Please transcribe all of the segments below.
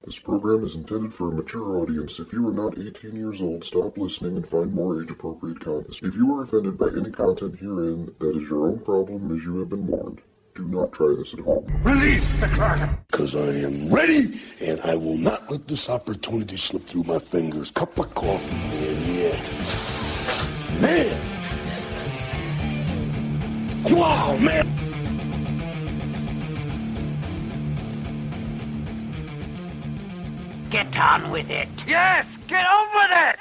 This program is intended for a mature audience. If you are not 18 years old, stop listening and find more age-appropriate content. If you are offended by any content herein, that is your own problem, as you have been warned. Do not try this at home. Release the Kraken! Because I am ready, and I will not let this opportunity slip through my fingers. Cup of coffee, man, yeah. Man! Wow, man! Get on with it. Yes, get on with it.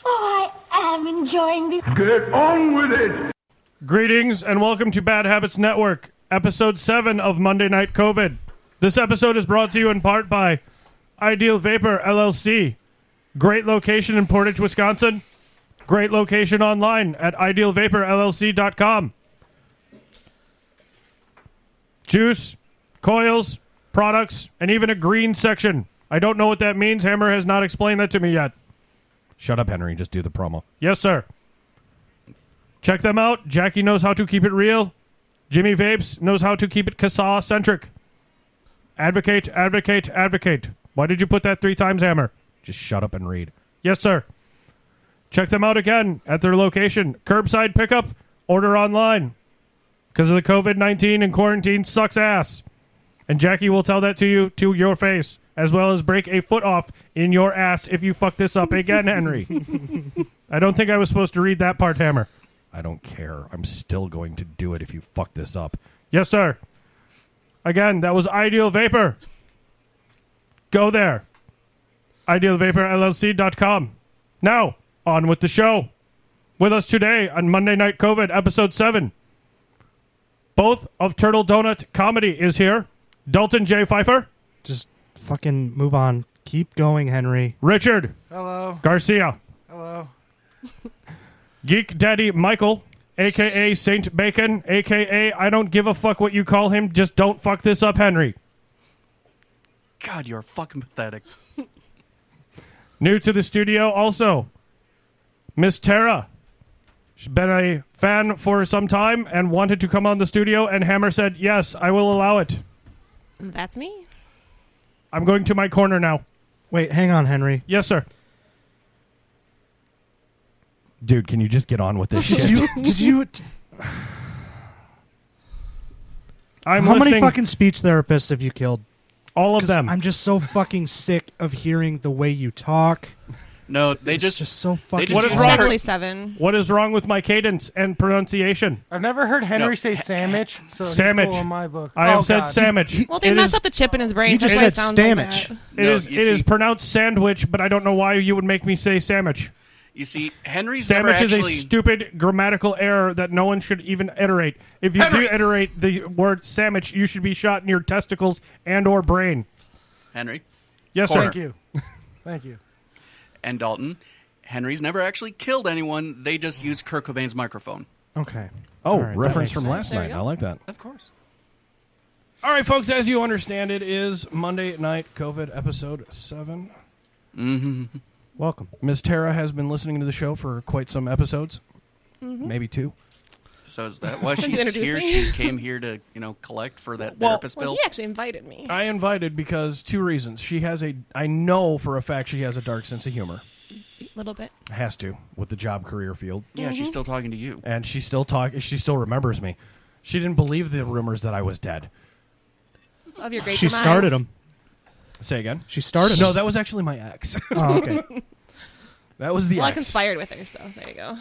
Oh, I am enjoying this. Get on with it! Greetings and welcome to Bad Habits Network, episode 7 of Monday Night COVID. This episode is brought to you in part by Ideal Vapor LLC. Great location in Portage, Wisconsin. Great location online at idealvaporllc.com. Juice, coils, products, and even a green section. I don't know what that means. Hammer has not explained that to me yet. Shut up, Henry. Just do the promo. Yes, sir. Check them out. Jackie knows how to keep it real. Jimmy Vapes knows how to keep it Casa-centric. Advocate, advocate, advocate. Why did you put that 3 times, Hammer? Just shut up and read. Yes, sir. Check them out again at their location. Curbside pickup, order online. Because of the COVID-19 and quarantine sucks ass. And Jackie will tell that to you to your face, as well as break a foot off in your ass if you fuck this up again, Henry. I don't think I was supposed to read that part, Hammer. I don't care. I'm still going to do it if you fuck this up. Yes, sir. Again, that was Ideal Vapor. Go there. IdealVaporLLC.com. Now, on with the show. With us today on Monday Night COVID, episode 7. Both of Turtle Donut Comedy is here. Dalton J. Pfeiffer. Just fucking move on. Keep going, Henry. Richard. Hello. Garcia. Hello. Geek Daddy Michael, a.k.a. Saint Bacon, a.k.a. I don't give a fuck what you call him, just don't fuck this up, Henry. God, you're fucking pathetic. New to the studio also, Miss Tara. She's been a fan for some time and wanted to come on the studio, and Hammer said, yes, I will allow it. That's me. I'm going to my corner now. Wait, hang on, Henry. Yes, sir. Dude, can you just get on with this shit? Did you? How many fucking speech therapists have you killed? All of them. I'm just so fucking sick of hearing the way you talk. No, It's just so fucking. What is It's wrong? actually 7. What is wrong with my cadence and pronunciation? I've never heard Henry say sandwich, so it's Sandwich. cool in my book. I have said God. sandwich. Well, they It messed is- up the chip in his brain. You just so that's said why it sounds like sandwich. that. No, It is pronounced sandwich, but I don't know why you would make me say sandwich. You see, Henry's Sandwich never is actually... a stupid grammatical error that no one should even iterate. If you do Henry! iterate the word sandwich, you should be shot in your testicles and or brain. Henry Yes, Corner. sir. Thank you. Thank you. and Dalton, Henry's never actually killed anyone. They just used Kurt Cobain's microphone. Okay. Oh, All right, reference that from makes last There night. you I go. like that. Of course. All right, folks, as you understand, it is Monday Night COVID episode 7. Mm-hmm. Welcome. Miss Tara has been listening to the show for quite some episodes, maybe 2. So is that why To she's introduce here? me? She came here to, collect for that Well- therapist Well, bill? he actually invited me. I invited because 2 reasons. She has I know for a fact she has a dark sense of humor. A little bit. Has to, with the job career field. Yeah, she's still talking to you. And she still remembers me. She didn't believe the rumors that I was dead. Of your great She demise. started him. Say again? She started No, him. that was actually my ex. Oh, okay. That was the Well, I ex. conspired with her, so there you go.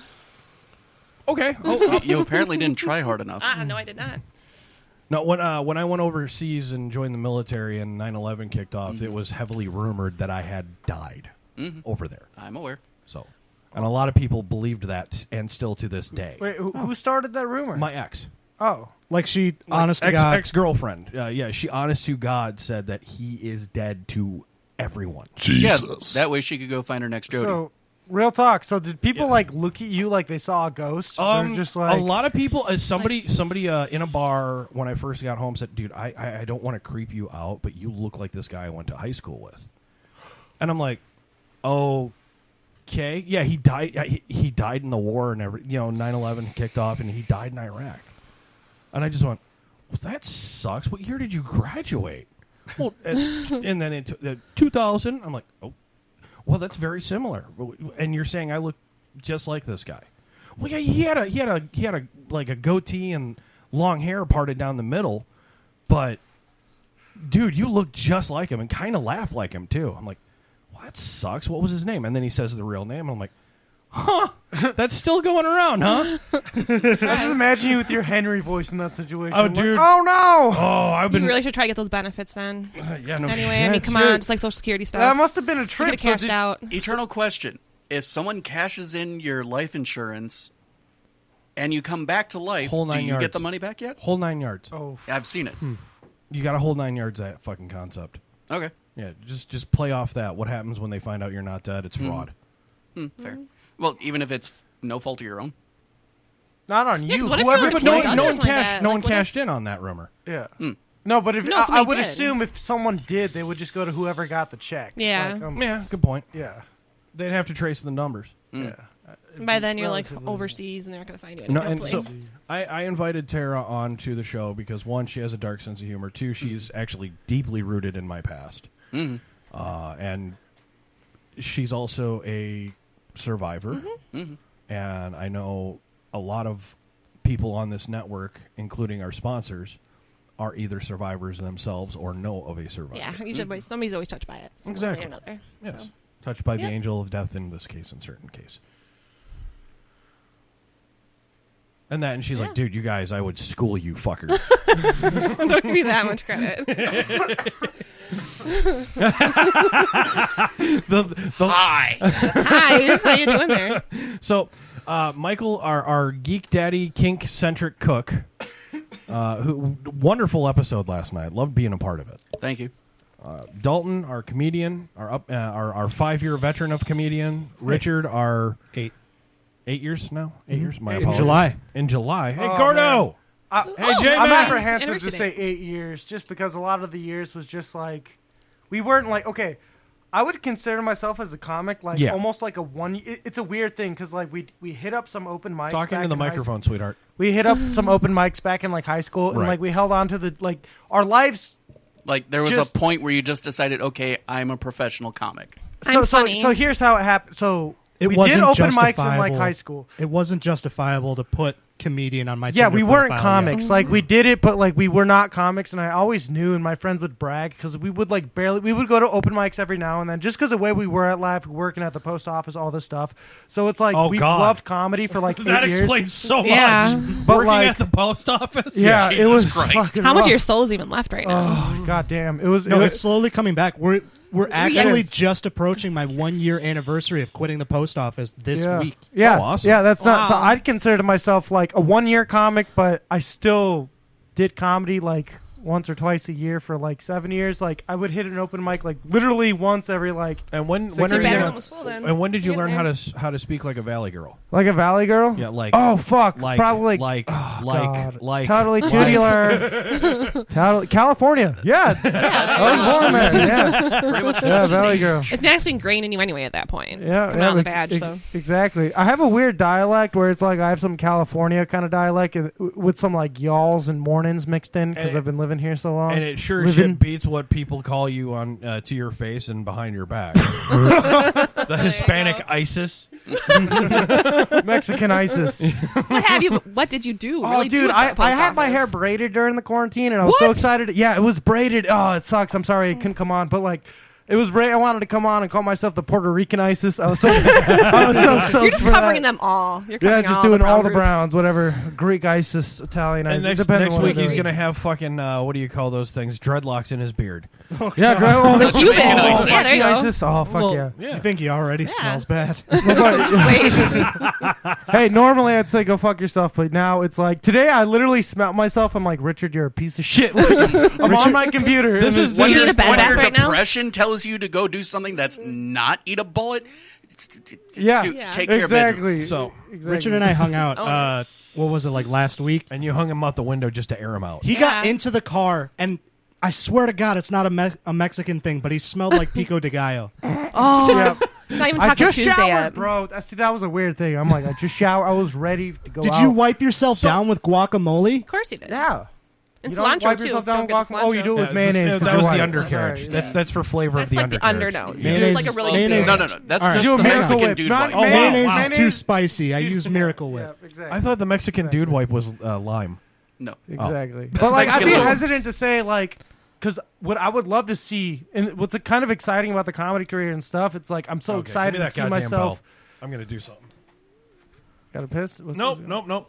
Okay. Oh, You apparently didn't try hard enough. No, I did not. no, when I went overseas and joined the military and 9/11 kicked off, it was heavily rumored that I had died over there. I'm aware. So, and a lot of people believed that, and still to this day. Wait, who started that rumor? My ex. Oh. Like she, honest to God. Ex-girlfriend. Yeah, she honest to God said that he is dead to everyone. Jesus. Yeah, that way she could go find her next Jody. So, real talk. So, did people look at you like they saw a ghost? They're just like a lot of people. Somebody in a bar when I first got home said, "Dude, I don't want to creep you out, but you look like this guy I went to high school with." And I'm like, okay, yeah, he died. He died in the war and 9/11 kicked off, and he died in Iraq. And I just went, well, that sucks. What year did you graduate? Well, and then in 2000, I'm like, oh, well, that's very similar. And you're saying I look just like this guy. Well, yeah, he had a like a goatee and long hair parted down the middle, but dude, you look just like him and kind of laugh like him too. I'm like, well, that sucks. What was his name? And then he says the real name, and I'm like, huh? That's still going around, huh? I just imagine you with your Henry voice in that situation. Oh, dude. Like, oh no! Oh, I've been. You really should try to get those benefits then. Yeah, no Anyway, shit. I mean, come on, just like Social Security stuff. That must have been a You trip. could have cashed out. Eternal question. If someone cashes in your life insurance and you come back to life, Whole do 9 you yards. get the money back yet? Whole 9 yards. Oh, I've seen it. You got to hold 9 yards of that fucking concept. Okay. Yeah, just play off that. What happens when they find out you're not dead? It's fraud. Fair. Well, even if it's no fault of your own. not on Yeah, you. 'cause what if Whoever, you're But like no, Done no or one something like cashed. that. No Like, one what if- cashed in on that rumor. yeah. No, but if No, I somebody would did. assume if someone did, they would just go to whoever got the check. Yeah. Like, Yeah, good point. yeah. They'd have to trace the numbers. Yeah. By then, you're like Relatively. overseas, and they're not going to find you. No, Anymore, and so hopefully. I invited Tara on to the show because one, she has a dark sense of humor. Two, she's actually deeply rooted in my past, and she's also a survivor. And I know a lot of people on this network, including our sponsors, are either survivors themselves or know of a survivor. Yeah, usually somebody's always touched by it. some way or Exactly. another. Yes. So. Touched by the Yep. angel of death in this case, in certain case. And that, and she's like, dude, you guys, I would school you fuckers. Don't give me that much credit. Hi. Hi, how you doing there? So, Michael, our geek daddy, kink centric cook, who wonderful episode last night. Loved being a part of it. Thank you. Dalton, our comedian, our 5-year veteran of comedian. Richard, our 8 years now. 8 years. My apologies. July. In July. Hey, Oh, Gordo. man. Hey, J I'm Man. apprehensive to Anniversary. say 8 years just because a lot of the years was just like we weren't like okay. I would consider myself as a comic like Yeah. almost like a one. It's a weird thing because like we hit up some open mics. Talking back to the in high microphone, school. sweetheart. We hit up some open mics back in like high school and Right. like we held on to the like our lives. Like, there was Just- a point where you just decided, okay, I'm a professional comic. I'm funny. So here's how it happened. So It we wasn't did open mics in like justifiable. high school. It wasn't justifiable to put comedian on my Yeah, Tinder we weren't profile comics. yet. Like we did it, but like we were not comics. And I always knew, and my friends would brag because we would like barely. We would go to open mics every now and then, just because the way we were at life, working at the post office, all this stuff. So it's like Oh, we God. loved comedy for like 8 That years. explains so much. Yeah. But, Working like- at the post office? Yeah, it Jesus was Christ. fucking How much rough. of your soul is even left right now? Oh goddamn! It was. No, it it's slowly coming back. We're actually is. just approaching my 1-year anniversary of quitting the post office this yeah. week. Yeah, Oh, awesome. yeah, that's not. So Wow. I'd consider myself like a 1-year comic, but I still did comedy like once or twice a year for like 7 years. Like I would hit an open mic like literally once every like And when Six are Your years. you batter's gonna, almost full then. and when did you Get learn there. how to speak like a valley girl? a valley girl. Yeah, like Oh fuck! like Probably like totally tubular. Totally California. Yeah, I was born there. Yeah, Pretty much yeah, just valley girl. It's actually ingrained in you anyway at that point. Yeah, Coming yeah, out on the ex- badge, ex- so. exactly. I have a weird dialect where it's like I have some California kind of dialect with some like y'alls and mornings mixed in because And I've been living here so long. and it sure as Living- shit beats what people call you on to your face and behind your back. The Hispanic ISIS. Mexican ISIS. What have you? What did you do? Oh, Really do dude, at the I post had my office? hair braided during the quarantine, and I was so What? excited. Yeah, it was braided. Oh, it sucks. I'm sorry I couldn't come on, but like, it was I wanted to come on and call myself the Puerto Rican ISIS. I was so stoked. You're just for covering that. them all. You're Yeah, covering just all doing the all the groups. Browns, whatever. Greek ISIS, Italian And ISIS. next, It depends next on what week they're he's doing. going to have fucking, what do you call those things? Dreadlocks in his beard. Yeah, oh, The Jamaican ISIS. Yeah, there you go. ISIS. Oh, fuck Well, yeah. I think he already smells bad. Wait. Hey, normally I'd say go fuck yourself, but now it's like today I literally smelt myself. I'm like, Richard, you're a piece of shit. Like, I'm on my computer. This and is- it's- When You your, need a bed when bath your right now? depression tells you to go do something that's not eat a bullet, Yeah. Yeah. take care of exactly. business. So, Exactly. Richard and I hung out. Oh. What was it, like last week? and you hung him out the window just to air him out. He got Yeah. into the car, and I swear to God, it's not a Mexican thing, but he smelled like pico de gallo. Oh, Yeah. it's not even I Taco just Tuesday showered, yet. bro. See, that was a weird thing. I'm like, I just showered. I was ready to go Did out. you wipe yourself down with guacamole? Of course he did. Yeah. And You don't cilantro wipe too. yourself Don't down get the guacamole. Oh, you cilantro. do it with Yeah, mayonnaise. that 'cause was you're the white. undercarriage. Sorry, That's for flavor That's of the like the undercarriage. undernose. It's Mayonnaise- just like a really mayonnaise- big. No. That's All right. just Do a the Miracle Mexican Whip, dude not wipe. Mayonnaise Wow. is too spicy. I use Miracle Whip. Yeah, exactly. I thought the Mexican dude wipe was lime. No. Exactly. That's But like, I'd be Mexican. hesitant to say like, because what I would love to see, and what's kind of exciting about the comedy career and stuff, it's like I'm so excited to see myself. I'm gonna do something. Got a piss? Nope.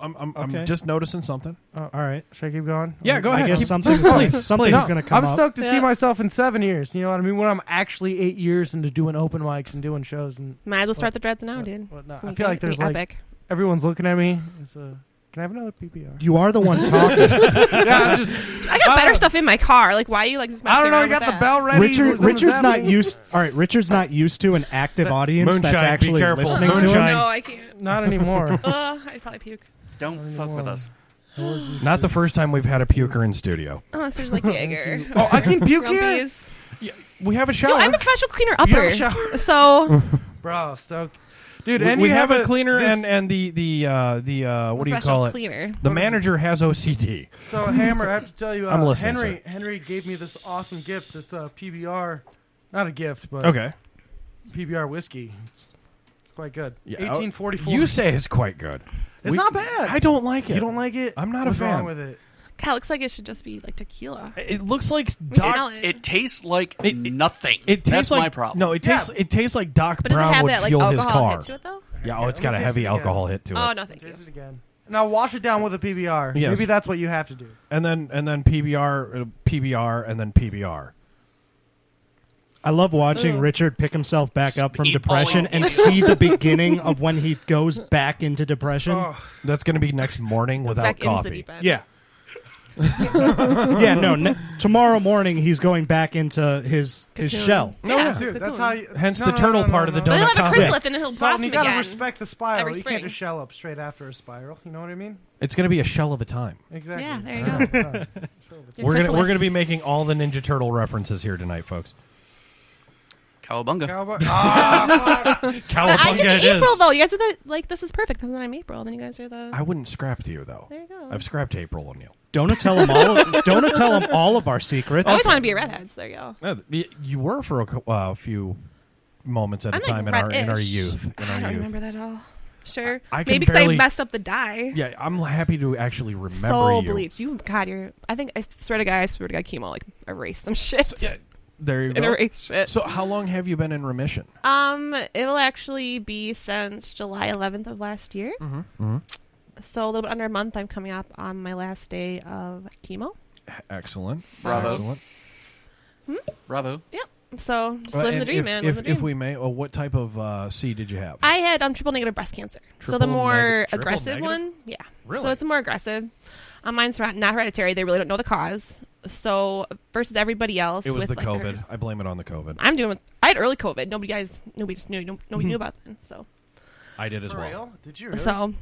I'm Okay. just noticing something. All right. Should I keep going? Yeah, go I ahead. guess Keep- something's No, going to come I'm up. stoked to see Yeah. myself in 7 years. You know what I mean? When I'm actually 8 years into doing open mics and doing shows and Might as well start the dreads now, dude. whatnot. It's I gonna feel be- like it's gonna there's be like epic. everyone's looking at me. Can I have another PPR? You are the one talking. Yeah, just I got better stuff in my car. Like, why are you like? I don't know. You got the bell ready. Richard's not used. All right, Richard's not used to an active audience that's Moonshine, be actually careful. listening to him. Moonshine. No, I can't. Not anymore. I'd probably puke. Don't fuck with us. Not the first time we've had a puker in studio. Unless there's like Jaeger. Oh, I can puke here. Rumpies. We have a shower. Dude, I'm a professional cleaner You have a upper. shower? So Bro, stoked. Dude, we and we you have a this- cleaner and the what do you professional call it? cleaner. The manager has OCD. So Hammer, I have to tell you, I'm listening, Henry gave me this awesome gift, this PBR, not a gift, but Okay. PBR whiskey. It's quite good. Yeah, 1844. You say it's quite good. It's not bad. I don't like it. You don't like it? I'm not What's a fan. wrong with it? God, it looks like it should just be like tequila. It looks like Smell Doc. it. It tastes like It- nothing. It tastes That's like my problem. No, it tastes. It tastes like Doc But does it Brown have would that like fuel his alcohol car. hit to it though? Yeah, oh, it's got a Let me heavy taste it again. alcohol hit to it. Oh no, thank you. Taste it again. Now wash it down with a PBR. Yes. Maybe that's what you have to do. And then PBR, and then PBR. I love watching Richard pick himself back up from depression and see the beginning of when he goes back into depression. Oh. That's going to be next morning without Back into the coffee. deep end. Yeah. Yeah, no. Tomorrow morning he's going back into his Cocoon. shell. No, Yeah, yeah. it's Dude, cocoon. that's how you... Hence No, the no, turtle no, no, part of the no, But no. he'll donut have a coffee. chrysalis and he'll blossom You gotta again. respect the spiral. Every You spring. can't just shell up straight after a spiral. You know what I mean? It's going to be a shell of a time. Exactly. Yeah, there you go. go. Your We're chrysalis. gonna be making all the Ninja Turtle references here tonight, folks. Cowabunga. Cowboy. Ah, fuck. But I Cowabunga can it be April is. though. You guys are the like this is perfect because then I'm April. Then you guys are the. I wouldn't scrap to you though. There you go. I've scrapped April on you. Don't tell him all of our secrets. I always want to be a redhead. So there you go. You were for a few moments at I'm a time like in our reddish. youth. I don't remember that at all. Sure. I can Maybe because I barely- messed up the dye. Yeah, I'm happy to actually remember So you. bleached. God, you're. I think I swear to God, chemo like erased some shit. Yeah, there you It go. erased shit. So how long have you been in remission? It'll actually be since July 11th of last year. Mm-hmm. So a little bit under a month. I'm coming up on my last day of chemo. Excellent. Bravo. Excellent. Bravo. Yep. So just Well, living the and dream, if, man. If, Living the if dream. we may, what type of C did you have? I had triple negative breast cancer. So the Triple more triple aggressive negative? one, yeah. Really? So it's more aggressive. Mine's not hereditary. They really don't know the cause. So versus everybody else, It was with the like COVID. hers. I blame it on the COVID. I'm doing. I had early COVID. Nobody just knew. Nobody knew about it. So I did as For well. real? Did you really? so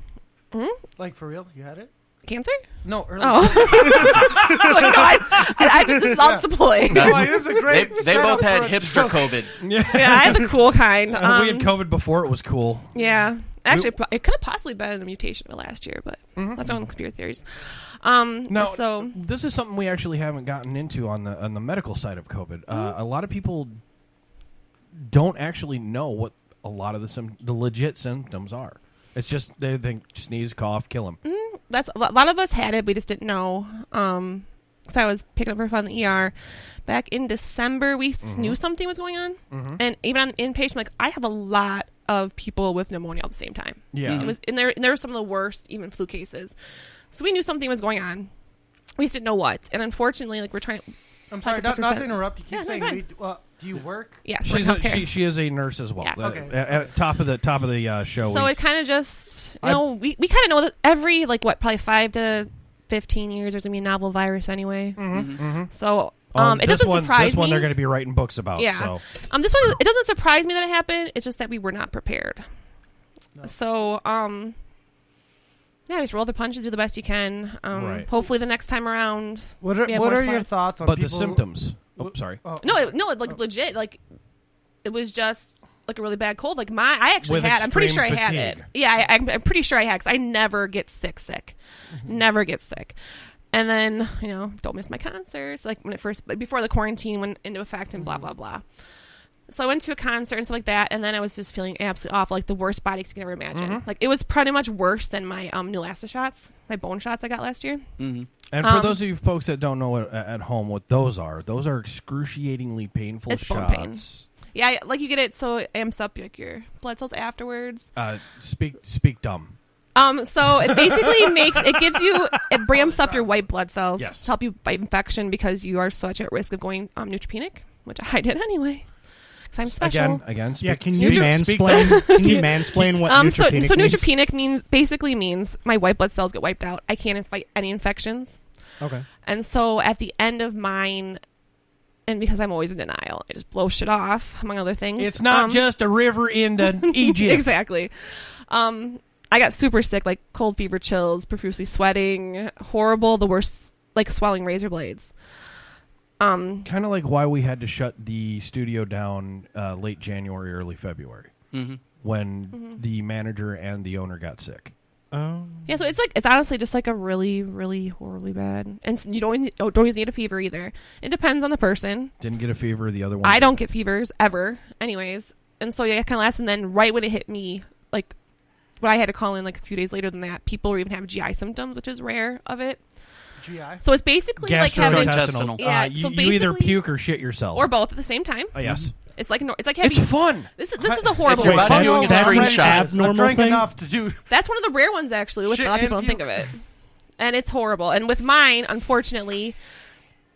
Like, for real? You had it? cancer. No, early. Oh, like, no, I just this is all supply. No, like, this is a They, great they both setup had for a hipster joke. COVID. Yeah, I had the cool kind. We had COVID before it was cool. Yeah. Actually, it could have possibly been a mutation of last year, but that's one of the conspiracy theories. No, so this is something we actually haven't gotten into on the medical side of COVID. A lot of people don't actually know what a lot of the legit symptoms are. It's just they think sneeze, cough, kill him. that's a lot of us had it. We just didn't know. Because I was picking up her phone in the ER back in December. We knew something was going on, and even on inpatient, like I have a lot of people with pneumonia at the same time. Yeah. It was, and there were some of the worst, even flu cases. So we knew something was going on. We just didn't know what. And unfortunately, like we're trying. I'm sorry, Like a not to percent. interrupt. You keep Yeah, no, saying, go ahead. do you work? Yes, She's we're in healthcare. she is a nurse as well. Yes. Okay. At top of the show. So we- it kind of just, we kind of know that every, probably 5 to 15 years there's going to be a novel virus anyway. So it doesn't surprise This one me. they're going to be writing books about. Yeah. So. This one, it doesn't surprise me that it happened. It's just that we were not prepared. No. So, yeah, just roll the punches, do the best you can. Right. Hopefully the next time around. What we have are more your spots. thoughts on But people... the symptoms. Oh, sorry. Oh, Legit, it was just like a really bad cold. Like I actually With had. I'm pretty sure I extreme had it. fatigue. Yeah, I'm pretty sure I had because I never get sick. Never get sick. And then, don't miss my concerts. Like when it first, before the quarantine went into effect and blah, blah, blah. So I went to a concert and stuff like that. And then I was just feeling absolutely awful. Like the worst body aches you can ever imagine. Like it was pretty much worse than my Neulasta shots, my bone shots I got last year. And for those of you folks that don't know at home what those are excruciatingly painful it's shots. Bone pain. Yeah, like you get it so it amps up like your blood cells afterwards. Speak dumb. So it basically it ramps up your white blood cells to help you fight infection because you are such at risk of going neutropenic, which I did anyway. Because I'm special. Again. Can you mansplain? Can you mansplain what neutropenic means? So neutropenic basically means my white blood cells get wiped out. I can't fight any infections. Okay. And so at the end of mine, and because I'm always in denial, I just blow shit off, among other things. It's not just a river into Egypt. Exactly. I got super sick, like cold fever, chills, profusely sweating, horrible, the worst, like swelling razor blades. Kind of like why we had to shut the studio down late January, early February, when the manager and the owner got sick. Oh. Yeah, so it's honestly just like a really, really horribly bad, and you don't always need a fever either. It depends on the person. Didn't get a fever. The other one. I don't get fevers ever, anyways, and so yeah, it kind of lasts. And then right when it hit me, like. But I had to call in like a few days later than that. People even have GI symptoms, which is rare of it. GI? So it's basically like having... Gastrointestinal. Yeah, you so either puke or shit yourself. Or both at the same time. Yes. It's like having... It's fun. This is a horrible It's your one. body doing a screenshot. Abnormal thing? Enough to do... That's one of the rare ones, actually, which a lot of people don't think of it. And it's horrible. And with mine, unfortunately...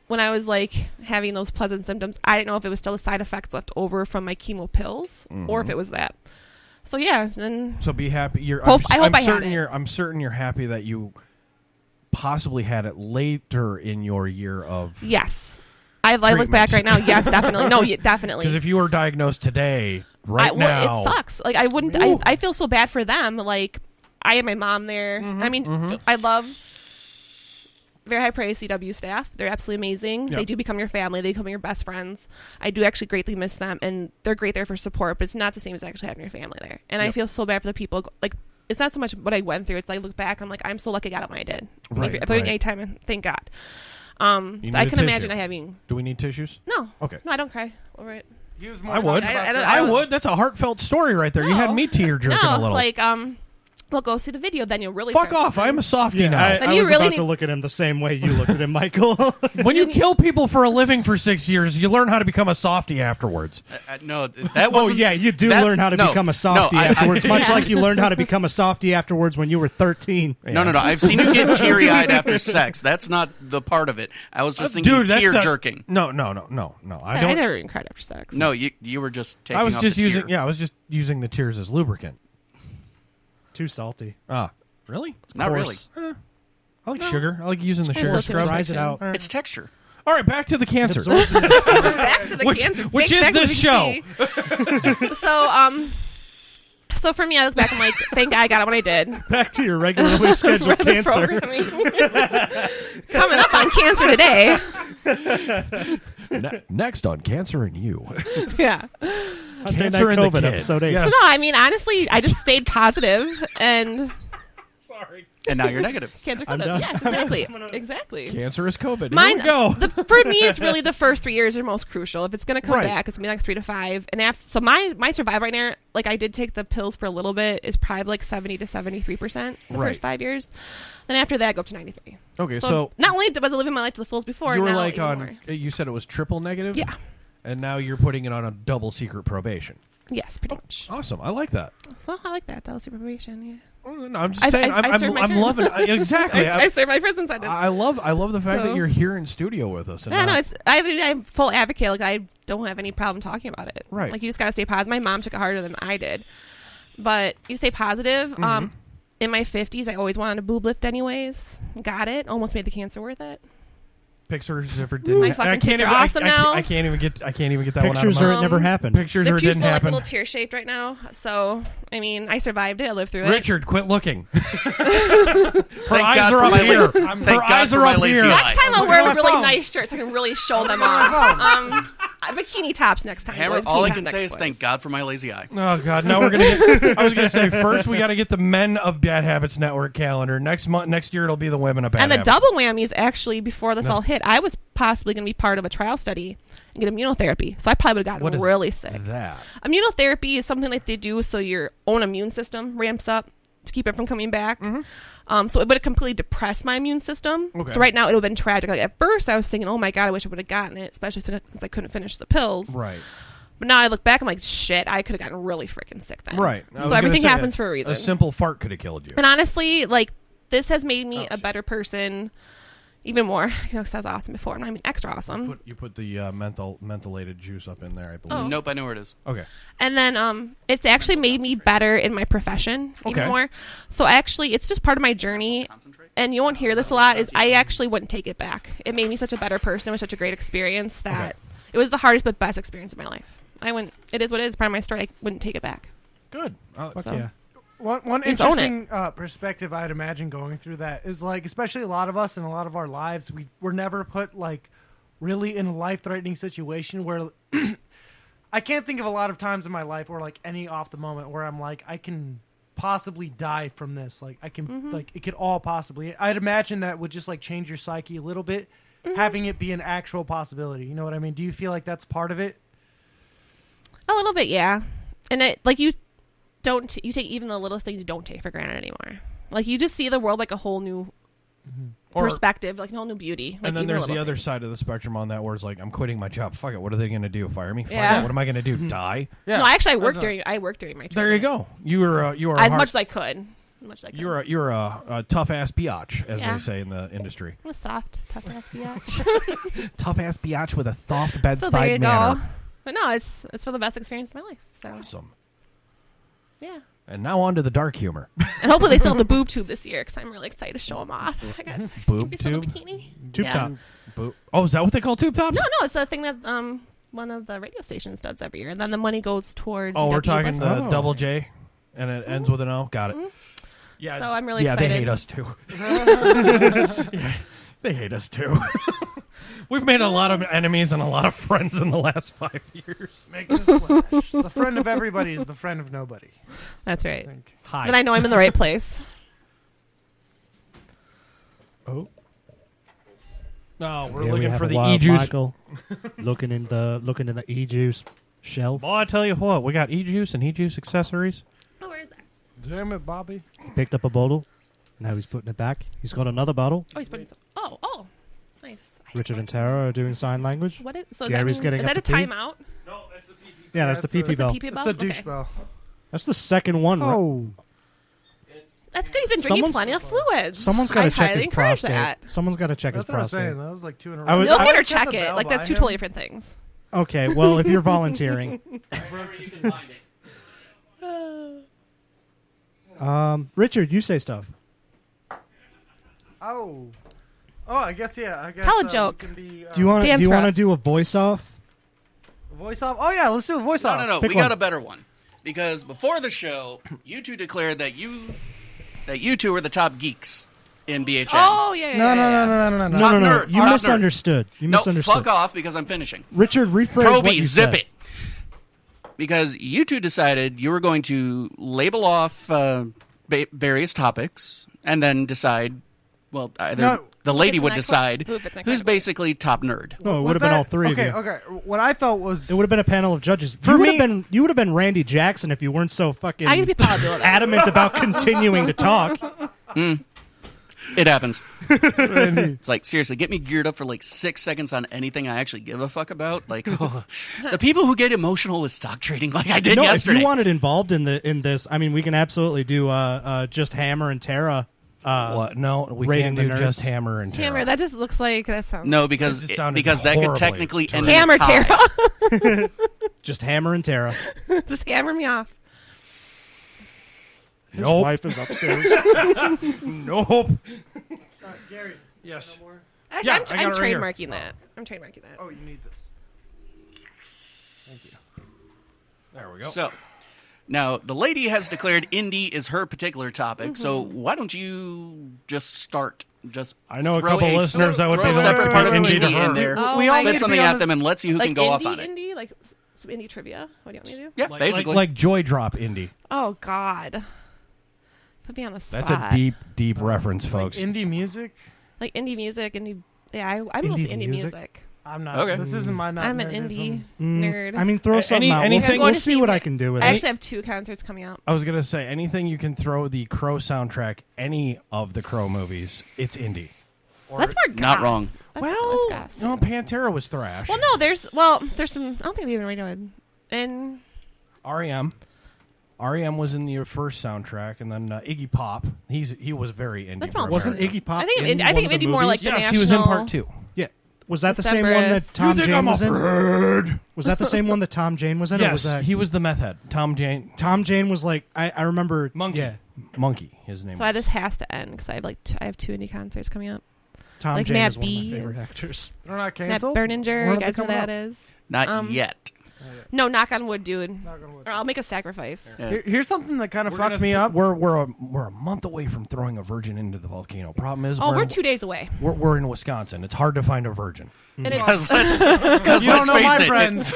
When I was like having those pleasant symptoms, I didn't know if it was still the side effects left over from my chemo pills or if it was that. So yeah, and so be happy. I'm certain you're happy that you possibly had it later in your year of. Yes, I look back right now. Yes, definitely. No, definitely. Because if you were diagnosed today, now, it sucks. Like I wouldn't. I feel so bad for them. Like I had my mom there. I mean, I love. Very high praise CW staff. They're absolutely amazing. Yep. They do become your family. They become your best friends. I do actually greatly miss them, and they're great there for support, but it's not the same as actually having your family there. And I feel so bad for the people. Like, it's not so much what I went through. It's like I look back, I'm like, I'm so lucky I got it when I did. Right, if there any time, thank God. So I can imagine having... Do we need tissues? No. Okay. No, I don't cry over it. I would. I would. That's a heartfelt story right there. No. You had me tear jerking a little. Like, well, go see the video, then you'll really fuck off. I'm a softie now. I was about to look at him the same way you looked at him, Michael. When you kill people for a living for 6 years, you learn how to become a softie afterwards. No, that wasn't... Oh, yeah, you do learn how to become a softie afterwards, much like you learned how to become a softie afterwards when you were 13. Yeah. No. I've seen you get teary-eyed after sex. That's not the part of it. I was just thinking tear-jerking. No. I never even cried after sex. No, you were just taking I was off just the using... tear. Yeah, I was just using the tears as lubricant. Too salty. Really? Not really. I like sugar. I like using the sugar scrub. Dries it out. It's texture. All right, back to the cancer. Back to the cancer. Which is this show. So for me, I look back and I'm like, thank God I got it when I did. Back to your regularly scheduled cancer. Coming up on Cancer Today. Next on Cancer and You. Yeah. Cancer and the Kid. Episode 8. Yes. So no, I mean, honestly, I just stayed positive and... Sorry. And now you're negative. Cancer I'm COVID. done. Yes, exactly. Exactly. Cancer is COVID. Mine, Here we go. for me, it's really the first 3 years are most crucial. If it's going to come back, it's going to be like 3 to 5. And so my survival right now, like I did take the pills for a little bit, is probably like 70 to 73% the first 5 years. Then after that, I go up to 93. Okay, so not only was I living my life to the fullest before, you were now like even on. more. You said it was triple negative. Yeah. And now you're putting it on a double secret probation. Yes, pretty much. Awesome. I like that. So I like that. Double secret probation. Yeah. No, I'm just saying. I'm loving exactly. I served my prison sentence. I love the fact that you're here in studio with us. And I'm full advocate. Like I don't have any problem talking about it. Right. Like you just gotta stay positive. My mom took it harder than I did, but you stay positive. In my 50s, I always wanted a boob lift. Anyways, got it. Almost made the cancer worth it. Pictures ever didn't. My fucking tits are awesome now. I can't even get that Pictures one out of or it never happened. Pictures or it didn't happen. They're little tear shaped right now. So I mean, I survived it. I lived through it. Richard, quit looking. Her Thank eyes God are for up my here. thank Her God eyes for are my up lazy here. eye. Next time I'll wear really nice shirts. I can really show them off. bikini tops next time. Hammer, boys. all I Bikini can tops say next is thank boys. God for my lazy eye. Oh God! Now we're gonna. Get, I was gonna say first we got to get the Men of Bad Habits Network calendar. Next year it'll be the Women of Bad And the Habits. double whammy is actually before this all hit. I was possibly going to be part of a trial study and get immunotherapy, so I probably would have What gotten is really sick. that? Immunotherapy is something that they do so your own immune system ramps up to keep it from coming back. So it would have completely depressed my immune system. Okay. So right now it would have been tragic. Like at first I was thinking, oh my God, I wish I would have gotten it, especially since I couldn't finish the pills. Right. But now I look back, I'm like, shit, I could have gotten really freaking sick then. Right. I was So gonna everything say, happens for a reason. A simple fart could have killed you. And honestly, like, this has made me a better person, even more. You know, 'cause I was awesome before, and I'm extra awesome. You put the mentholated juice up in there, I believe. Oh. Nope, I know where it is. Okay. And then it's actually made me better in my profession even Okay. more. So actually, it's just part of my journey. And you won't hear this a lot, is I actually wouldn't take it back. It made me such a better person. It was such a great experience that it was the hardest but best experience of my life. It is what it is. Part of my story. I wouldn't take it back. Good. Fuck So- yeah. One Just own interesting perspective I'd imagine going through that is like, especially a lot of us in a lot of our lives, we were never put like really in a life-threatening situation where I can't think of a lot of times in my life or like any off the moment where I'm like, I can possibly die from this. Like I can like it could all possibly. I'd imagine that would just like change your psyche a little bit, having it be an actual possibility. You know what I mean? Do you feel like that's part of it? A little bit, yeah. And it, like, you take even the littlest things you don't take for granted anymore. Like, you just see the world like a whole new perspective, like a whole new beauty. Like, And then even there's little the other things. side of the spectrum on that where it's like, I'm quitting my job. Fuck it. What are they going to do? Fire me? Fuck Yeah. it. What am I going to do? Die? Yeah. No, actually, I That's worked during my training. There you go. You were As much as I could. As much as I could. You're a tough ass biatch, as Yeah. they say in the industry. I'm a soft, tough ass biatch. Tough ass biatch with a soft So there you bedside go. manner. But no, it's for the best experience of my life. So Awesome. yeah. And now on to the dark humor. And hopefully they still have the boob tube this year because I'm really excited to show them off. I got Boob Snoopy's little tube? bikini. Tube Yeah. top. Oh, is that what they call tube tops? No, it's a thing that one of the radio stations does every year, and then the money goes towards. Oh, we're UW talking West. the double J, and it ends with an O. Got it. Yeah. So I'm really yeah, excited. they hate us too. Yeah, they hate us too. We've made a lot of enemies and a lot of friends in the last 5 years. Making a splash. The friend of everybody is the friend of nobody. That's right. Hi. Then I know I'm in the right place. Oh. No, we're Here we looking have for a the wild E-juice. Michael looking in the E-juice shelf. Well, I tell you what, we got E-juice and E-juice accessories. Oh, where is that? Damn it, Bobby. He picked up a bottle. Now he's putting it back. He's got another bottle. Oh, he's putting some. Oh, nice. Richard and Tara are doing sign language. What is? So Gary's getting is up that a to pee. timeout? Yeah, that's the pee-pee It's a bell. pee-pee bell. It's the douche Okay. bell. That's the second one. right? Oh. That's good. He's been drinking Someone's- plenty of fluids. Someone's got to I check highly his encourage prostate. that. Someone's got to check That's his what I was prostate. saying. That was like 2 in a row. I was- Milk I- it or Check check the it. bell Like that's by two him. totally different things. Okay, well, if you're volunteering, Richard, you say stuff. Oh. Oh, I guess, yeah. I guess, Tell a we joke. can be, Do you want Dance to for us. do a voice off? voice off? Oh, yeah, let's do a voice off. No. Pick We one. got a better one. Because before the show, you two declared that you two were the top geeks in BHN. Oh yeah. No. No, Top no, no. nerds, You top misunderstood. You No, misunderstood. fuck off because I'm finishing. Richard, rephrase what Proby, you zip said. it. Because you two decided you were going to label off various topics and then decide, well, either No. the lady It's would an decide excellent- it's an who's excellent- basically top nerd. No, it would have been all three okay, of you. Okay, what I felt was... It would have been a panel of judges. For You would me- have been Randy Jackson if you weren't so fucking I can be proud of that. adamant about continuing to talk. It happens. It's like, seriously, get me geared up for like 6 seconds on anything I actually give a fuck about. Like, the people who get emotional with stock trading like I did No, yesterday. if you wanted involved in this, I mean, we can absolutely do just Hammer and Tara. What? No, we rating can't the do nerds. just Hammer and Tara. Hammer. That just looks like that sounds. No, because It just sounded that could horribly technically end terrible. in a Hammer tie. Tara. Just Hammer and Tara. Just hammer me off. His Nope. wife is upstairs. Nope. Gary. Yes. Actually, Yeah, I'm I got it right here. trademarking that. I'm trademarking that. Oh, you need this. There we go. So, now the lady has declared indie is her particular topic. So Mm-hmm. why don't you just start just I know a throw couple listeners that would throw be a separate part of indie to indie her. in there. Oh, We all my need Spit to something be on at the- them and let's see who like can go off on it. indie, like some indie trivia. What do you want me to do? Yeah, Like, basically. like Joy Drop indie. Oh God, put me on the spot. That's a deep reference, folks. Indie music. like indie music, indie. Yeah, I'm Indie mostly indie music? music. I'm not. Okay. This isn't my. I'm an nerdism. indie nerd. I mean, throw something out. anything- We'll Going to see what I can do with I it. actually have 2 concerts coming up. I was gonna say anything you can throw the Crow soundtrack, any of the Crow movies, it's indie. That's more goth. Not wrong. Well, that's goth. no, Pantera was thrash. Well, no, there's some. I don't think they even redid. And REM was in the first soundtrack, and then Iggy Pop. He was very indie. That's for not Wasn't America. Iggy Pop? I think in I one think of the indie more like movies? the Yes, national. he was in part 2. Yeah. Was that the same one that Decemberist. Tom Jane was in? Fred? Was that the same one that Tom Jane was in? Or was Yes, that he was the meth head. Tom Jane was like I remember Monkey. Yeah, Monkey, his name. So this has to end because I have 2 indie concerts coming up. Tom Like Jane Matt is one of my Bees. favorite actors. They're not Matt canceled. Berninger, When you are they guys know who coming that up? is? Not yet. No, knock on wood, dude. Knock on wood. Or I'll make a sacrifice. Yeah. Here's something that kind of We're fucked gonna me up. We're a month away from throwing a virgin into the volcano. Problem is, Oh, we're 2 days away. we're in Wisconsin. It's hard to find a virgin. And it's, Because You don't let's know face my it, friends.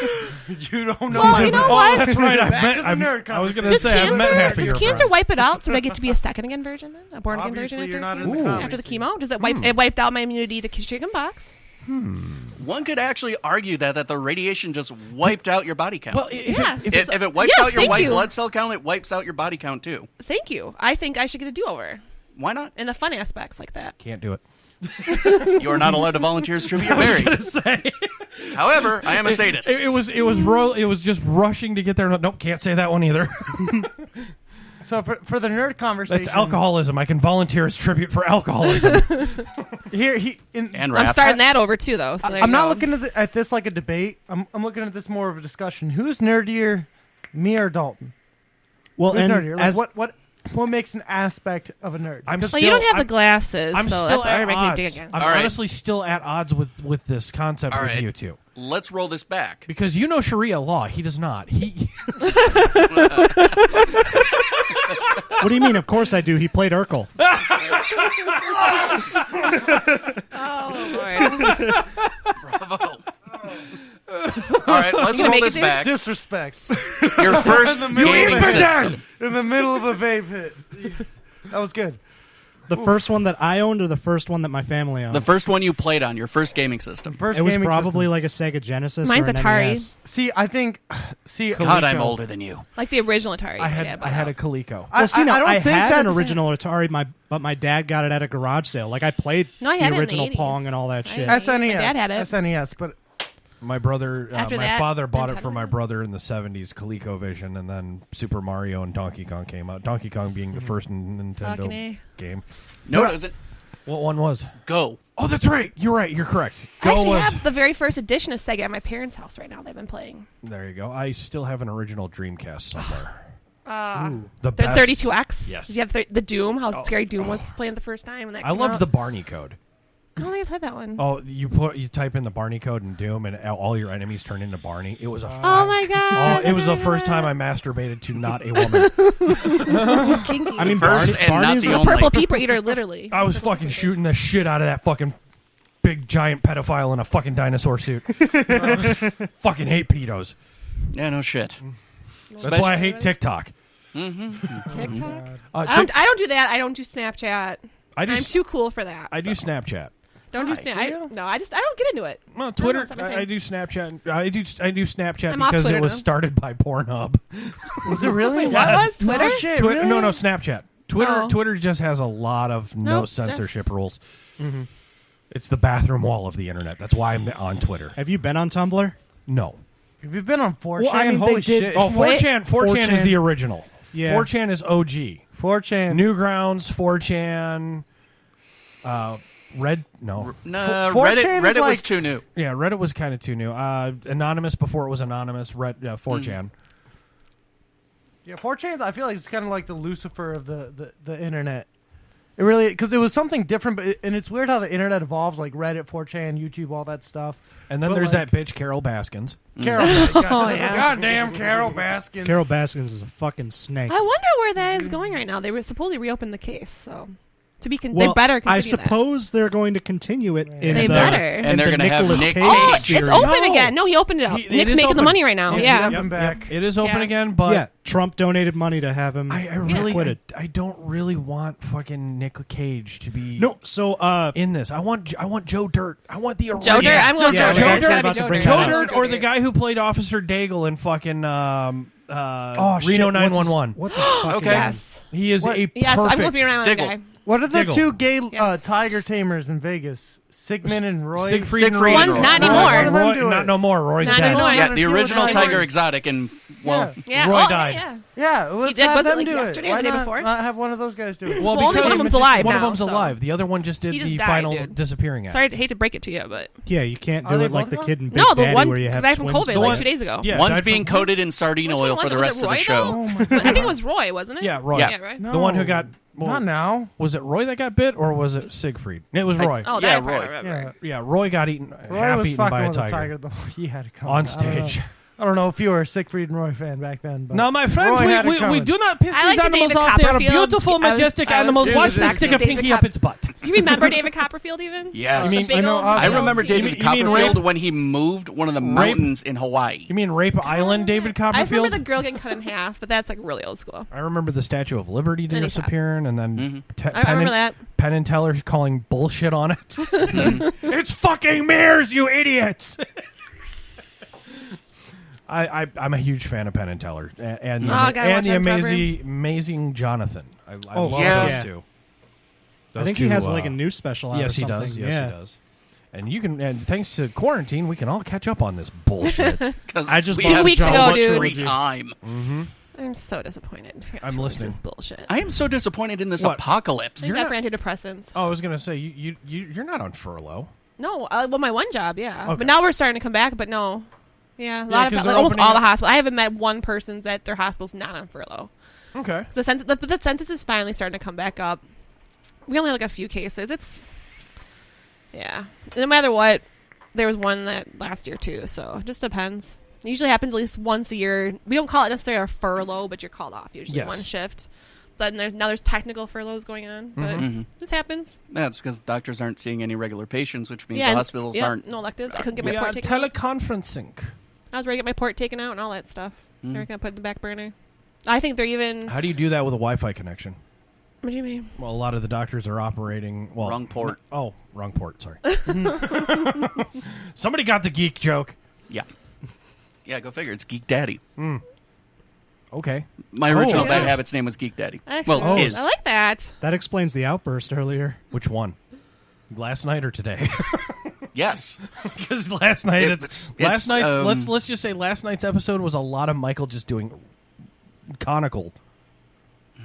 You don't know well, my you know Oh, what? that's right. Back to the nerd I was going to Does say I've met half of does your cancer friends. wipe it out? So do I get to be a second again virgin then? A born again Obviously, virgin you're not after, in the cancer? comedy After the scene. chemo? Does it wipe? It wiped out my immunity to chicken pox. one could actually argue that the radiation just wiped out your body count. Well, if Yeah. it, if it wipes Yes, out your thank white you. blood cell count, it wipes out your body count too. Thank you. I think I should get a do-over. Why not? And the fun aspects like that. can't do it. You are not allowed to volunteer as tribute. You're married. However, I am a sadist. It was just rushing to get there. Nope, can't say that one either. So for the nerd conversation, That's alcoholism. I can volunteer as tribute for alcoholism. And I'm rap. starting that over too, though. So there I'm you not go. looking at this like a debate. I'm looking at this more of a discussion. Who's nerdier, me or Dalton? Well, Who's and nerdier? Like, as what makes an aspect of a nerd? I'm Well, you don't have the I'm- glasses, I'm so still that's at already making me odds. dig again. I'm All right. honestly still at odds with this concept All with right. you two. Let's roll this back. Because you know Sharia law. He does not. He what do you mean? Of course I do. He played Urkel. Oh, Lord. Bravo. All right, let's You gonna roll make this it, dude? back. Disrespect. Your first gaming system. In the middle of a vape hit. That was good. The first one that I owned or the first one that my family owned? The first one you played on, your first gaming system. First it was gaming probably system. like a Sega Genesis Mine's or an Atari. NES. See, I think. See, God, I'm Coleco. older than you. Like the original Atari. I had a Coleco. Well, see, now, I don't I think had an that's- original Atari, but my dad got it at a garage sale. Like, I played No, I had it in the the original 80s. Pong and all that shit. I- SNES. My dad had it. SNES, but My brother, After my that, father bought it for Nintendo. my brother in the 70s, ColecoVision, and then Super Mario and Donkey Kong came out. Donkey Kong being the first Fucking Nintendo A. game. No, it doesn't. What one was? Go. Oh, that's right. You're right. You're correct. I Go actually was. have the very first edition of Sega at my parents' house right now. They've been playing. There you go. I still have an original Dreamcast somewhere. The The best. 32X. Yes. Did you have the Doom? How scary Doom was playing the first time when that I came loved out? the Barney code. I don't think I've had that one. Oh, you type in the Barney code in Doom, and all your enemies turn into Barney. It was a. Oh my god! It was the first time I masturbated to not a woman. Kinky. I mean, First and not Barney's the a- only. Purple people eater, literally. I was fucking shooting the shit out of that fucking big giant pedophile in a fucking dinosaur suit. Fucking hate pedos. Yeah, no shit. That's why I hate TikTok. TikTok. Uh, I don't do that. I don't do Snapchat. I do. I'm too cool for that. I do so. Snapchat. Don't do Snap. No, I don't get into it. Well, Twitter. it's not my I thing. do Snapchat. I do Snapchat I'm off because Twitter it was now. started by Pornhub. was it really? What was Twitter? No shit, Twi- really? No, Snapchat. Twitter. Oh. Twitter just has a lot of no Nope, censorship rules. It's the bathroom wall of the internet. That's why I'm on Twitter. Have you been on Tumblr? No. Have you been on 4chan? Well, I mean, they Holy did- shit. Oh, Wait. 4chan. 4chan is the original. Yeah. 4chan is OG. 4chan. Newgrounds, 4chan, Red. No. No, 4chan Reddit is was like- too new. Yeah, Reddit was kind of too new. Anonymous before it was anonymous. 4chan. Yeah, 4chan. I feel like it's kind of like the Lucifer of the internet. It really, because it was something different, and it's weird how the internet evolves, like Reddit, 4chan, YouTube, all that stuff. And then But, there's like, that bitch Carol Baskins. Carol. yeah. Goddamn Carol Baskins. Carol Baskins is a fucking snake. I wonder where that is going right now. They were supposedly reopened the case, so To be, they Well, better. I Continue suppose they're going to continue it in They the better. And they're going gonna to have Nick Cage Oh, series. it's open again. No, he opened it up. It Nick's is making the open. money right now. Yeah. I'm back. It is open Yeah. again, but Yeah, Trump donated money to have him I really acquitted. I don't really want fucking Nick Cage to be No, so in this. I want Joe Dirt. I want the original. Joe Dirt. I'm going Yeah, I Joe was Dirt. actually Gotta be about to Joe bring Dirt. that Joe up. Dirt or the guy who played Officer Daigle in fucking shit, Reno 911. What's his fucking Okay. name? Yes. He is a Yes, I'm perfect going to be around that Diggle. guy. What are the Diggle. two gay Yes. tiger tamers in Vegas? Sigmund and Roy. Siegfried and Siegfried Roy. and Roy. Not Why anymore. don't them Roy, do it? not no more. Roy's Not dead. anymore. Yeah, to the kill original the Tiger tigers. Exotic, and well, Yeah. Roy oh, died. Yeah. Yeah, let's did- have was it them like do yesterday it. or Why the day not, before? have one of those guys do it? Well, Well, only because one of them's alive One of now, them's so- alive. The other one just did He just the died, final dude. disappearing act. Sorry, I hate to break it to you, but Yeah, you can't Are do they it like both the gone? kid in Big no, the Daddy one where you have guy from twins. COVID The like one- 2 days ago. Yeah, one's died being from- coated in sardine Which oil one for the was it? rest of the Roy, show. though? Oh my I think God. it was Roy, wasn't it? Yeah, Roy. Yeah. Yeah, right. No. The one who got Not now. was it Roy that got bit or was it Siegfried? It was Roy. Oh, Yeah, that part I Roy. remember. Yeah. Yeah, Roy got eaten Roy half was eaten fucking by a with the tiger tiger, though. He had it coming. on I don't know. stage. I don't know if you were a Siegfried and Roy fan back then. But No, my friends, Roy had it we coming. do not piss I like these the animals David off. They are Copperfield. beautiful, majestic I was animals. Watch sexy me stick a David pinky up its butt. Do you remember David Copperfield even? Yes. The You mean- big I know, old I I beetle? remember You David you mean Copperfield rape? when he moved one of the mountains in Hawaii. You mean Rape Island, David I Copperfield? remember the girl getting cut in half, but that's like really old school. I remember the Statue of Liberty Then he disappearing, and then I remember that. Penn and Teller calling bullshit on it. It's fucking mirrors, you idiots! I'm a huge fan of Penn and Teller and the, Oh, gotta watch the that forever. amazing Jonathan. I love yeah. those Yeah. two. I think Those he two, has like a new special out Yes, or he something. does. Yes, yeah. he does. And you can, and thanks to quarantine, we can all catch up on this bullshit. Because I just we bought have weeks so ago, much dude. free time. I'm so disappointed. I got I'm two weeks of listening. This bullshit. I am so disappointed in this What? apocalypse. I got for antidepressants. Oh, I was gonna say you're not on furlough. No, well, my one job, yeah. Okay. But now we're starting to come back. But no, yeah, a lot 'cause of they're almost opening all the up- hospitals. I haven't met one person that their hospital's not on furlough. Okay. So the census is finally starting to come back up. We only have like a few cases. It's yeah. No matter what, there was one that last year too. So it just depends. It usually happens at least once a year. We don't call it necessarily a furlough, but you're called off usually Yes. one shift. Then now there's technical furloughs going on, but Mhm. it just happens. That's because doctors aren't seeing any regular patients, which means Yeah, the and- hospitals yeah, aren't. no electives. I couldn't get my We are port taken out. teleconferencing. I was ready to get my port taken out and all that stuff. They're gonna put it in the back burner. I think they're even. How do you do that with a Wi-Fi connection? What do you mean? Well, a lot of the doctors are operating. Well, Wrong port. Oh, wrong port. Sorry. Somebody got the geek joke. Yeah. Yeah, go figure. It's Geek Daddy. Okay. My original yeah. Bad Habits name was Geek Daddy. Actually, Well, is. I like that. That explains the outburst earlier. Which one? Last night or today? Yes. Because last night, It's- last night's. um, Let's just say last night's episode was a lot of Michael just doing conical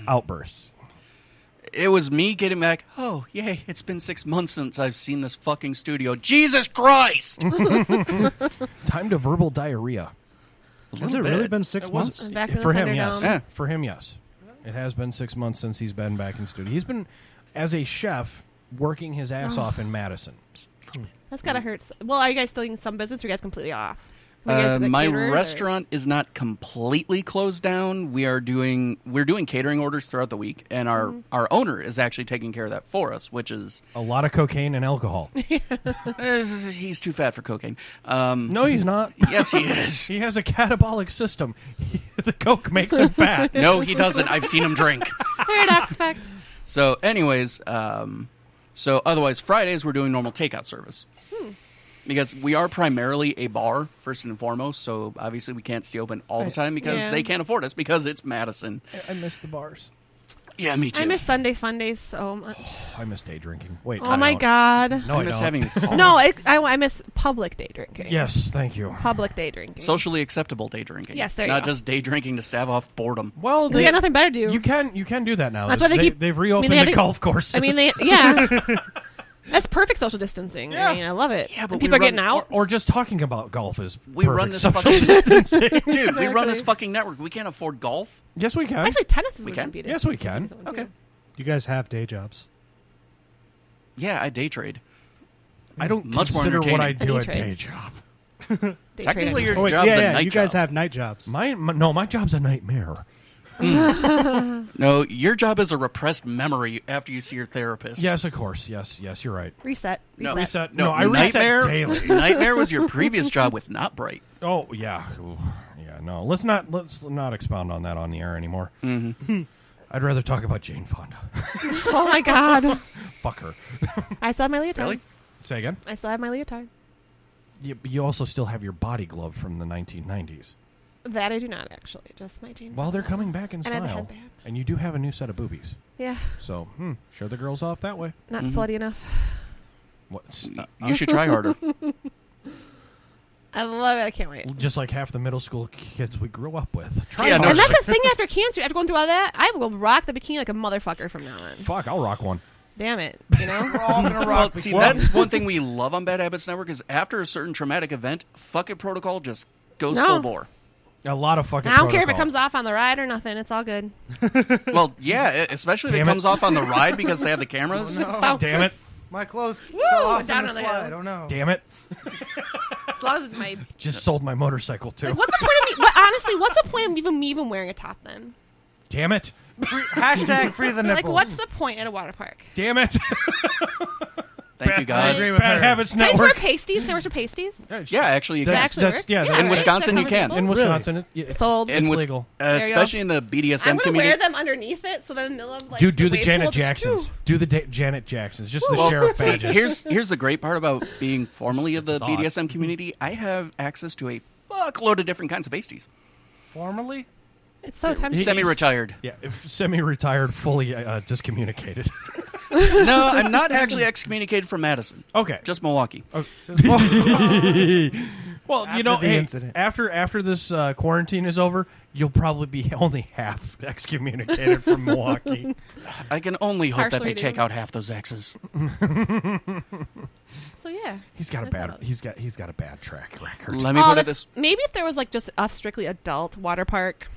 outbursts. It was me getting back. Oh, yay. It's been 6 months since I've seen this fucking studio. Jesus Christ! Time to verbal diarrhea. Has it really been 6 It was- months? Back in the for him, yes. Thunderdome. Yeah. For him, yes. It has been 6 months since he's been back in studio. He's been, as a chef, working his ass off in Madison. That's gotta hurt. Well, are you guys still in some business, or are you guys completely off? Are you guys, like, My caterers, or- restaurant is not completely closed down. We're doing catering orders throughout the week, and our owner is actually taking care of that for us, which is A lot of cocaine and alcohol. he's too fat for cocaine. No, he's not. Yes, he is. He has a catabolic system. The coke makes him fat. No, he doesn't. I've seen him drink. Paradox effect. So, anyways, so otherwise Fridays we're doing normal takeout service. Because we are primarily a bar, first and foremost, so obviously we can't stay open all the time because Yeah. they can't afford us because it's Madison. I miss the bars. Yeah, me too. I miss Sunday fun days so much. I miss day drinking. Wait. Oh I my don't. god. No, I I miss don't. having No, I miss public day drinking. Yes, thank you. Public day drinking. socially acceptable day drinking. Yes, there you Not go. just day drinking to stave off boredom. Well, They got nothing better to do. You can do that now. That's why they keep- They've reopened they had the to- golf courses. I mean, yeah. That's perfect social distancing. Yeah. I mean, I love it. Yeah, but And we people are run- getting out. or just talking about golf is We perfect run this social fucking distancing. Dude, we run this Exactly. fucking network. We can't afford golf. Yes, we can. Actually, tennis is We what can? beat it. Yes, we can. Okay. You guys have day jobs. Yeah, I day trade. I don't Much more consider what I entertaining. do I a day trade. day job. Day Technically, trading. your Oh, wait, job's a yeah, night you guys job. have night jobs. My job's a nightmare. No, your job is a repressed memory after you see your therapist. Yes, of course. Yes, you're right. Reset. No, Reset. No, I reset Nightmare, daily. Nightmare was your previous job with Not Bright. Oh yeah, Ooh, yeah. No, let's not expound on that on the air anymore. Mm-hmm. I'd rather talk about Jane Fonda. Oh my god. Fuck her. I still have my leotard. Really? Say again. I still have my leotard. You also still have your body glove from the 1990s. That I do not actually. Just my Jane. Well, they're coming back in And I have a style, headband. and you do have a new set of boobies. Yeah. So, show the girls off that way. Not slutty enough. What? You should try harder. I love it. I can't wait. Just like half the middle school kids we grew up with. Try Yeah, no, And harder. that's the thing after cancer. After going through all that, I will rock the bikini like a motherfucker from now on. Fuck, I'll rock one. Damn it. You know? We're all gonna Well, rock. see, that's one thing we love on Bad Habits Network is after a certain traumatic event, fucking protocol just goes No. full bore. A lot of fucking I don't care if it protocol. comes off on the ride or nothing. It's all good. Well, yeah, especially if it Damn it. comes off on the ride because they have the cameras. Oh, Damn it. My clothes fell off down in on the the slide. hill. I don't know. Damn it. As long as it's my. Just sold my motorcycle, too. Like, what's the point of me? Honestly, what's the point of me even wearing a top then? Damn it. Hashtag free the nipple. Like, what's the point at a water park? Damn it. Thank you, I God. agree with Bad her. Habits Can I just wear Network. pasties? Can I wear some pasties? Yeah, actually, you can. That actually work? yeah, Yeah, in right? Wisconsin, That you covers can. people? In Wisconsin, it's Sold. It's In Wis- legal. There you go. especially in the BDSM I'm gonna community. wear them underneath it, so then they'll have like. Dude, do the wave Janet pool just- Jacksons. Do the Janet Jacksons. Just the Well, sheriff see, badges. here's the great part about being formerly of the thought. BDSM community. I have access to a fuckload of different kinds of pasties. Formally? It's so tempting. Semi-retired. Yeah, semi-retired, fully discommunicated. No, I'm not actually excommunicated from Madison. Okay. Just Milwaukee. Well, you know, the hey, incident. after this quarantine is over, you'll probably be only half excommunicated from Milwaukee. I can only hope that Partially they do. take out half those X's. So yeah. He's got a That's bad about- he's got a bad track record. Let me Oh, put it that's, this. maybe if there was like just a strictly adult water park.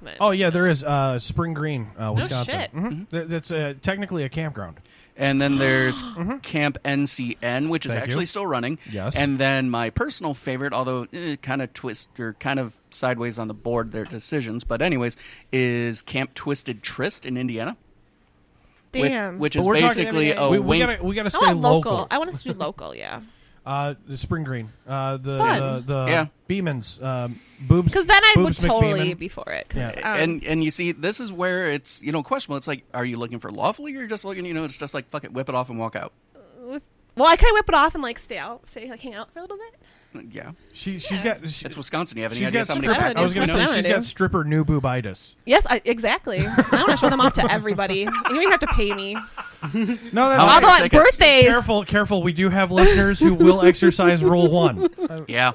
But- Oh yeah, there is Spring Green, Wisconsin. shit. Mhm. That's technically a campground. And then there's Camp NCN, which is Thank actually you. still running. Yes. And then my personal favorite, although kind of twist or kind of sideways on the board, their decisions, but anyways, is Camp Twisted Tryst in Indiana. Damn. Which But is we're talking basically every a day. We wink. gotta I stay want local. local. I want us to be local. Yeah. The Spring Green, Fun. the Yeah. Beemans, boobs. Because then I would Boobs totally McBeeman. be for it. 'cause, Yeah. And you see, this is where it's questionable. It's like, are you looking for lawfully, or just looking? It's just like fuck it, whip it off and walk out. well, I kind of whip it off and like stay hang out for a little bit. Yeah, She's got. it's Wisconsin. You have any She's idea got how many? stripper- stripper. I was gonna That's say what she's I got do. stripper new boobitis. Yes, exactly. I want to show them off to everybody. You don't even have to pay me. No, that's How Although much at tickets? birthdays, Careful. We do have listeners who will exercise Rule 1. Yeah,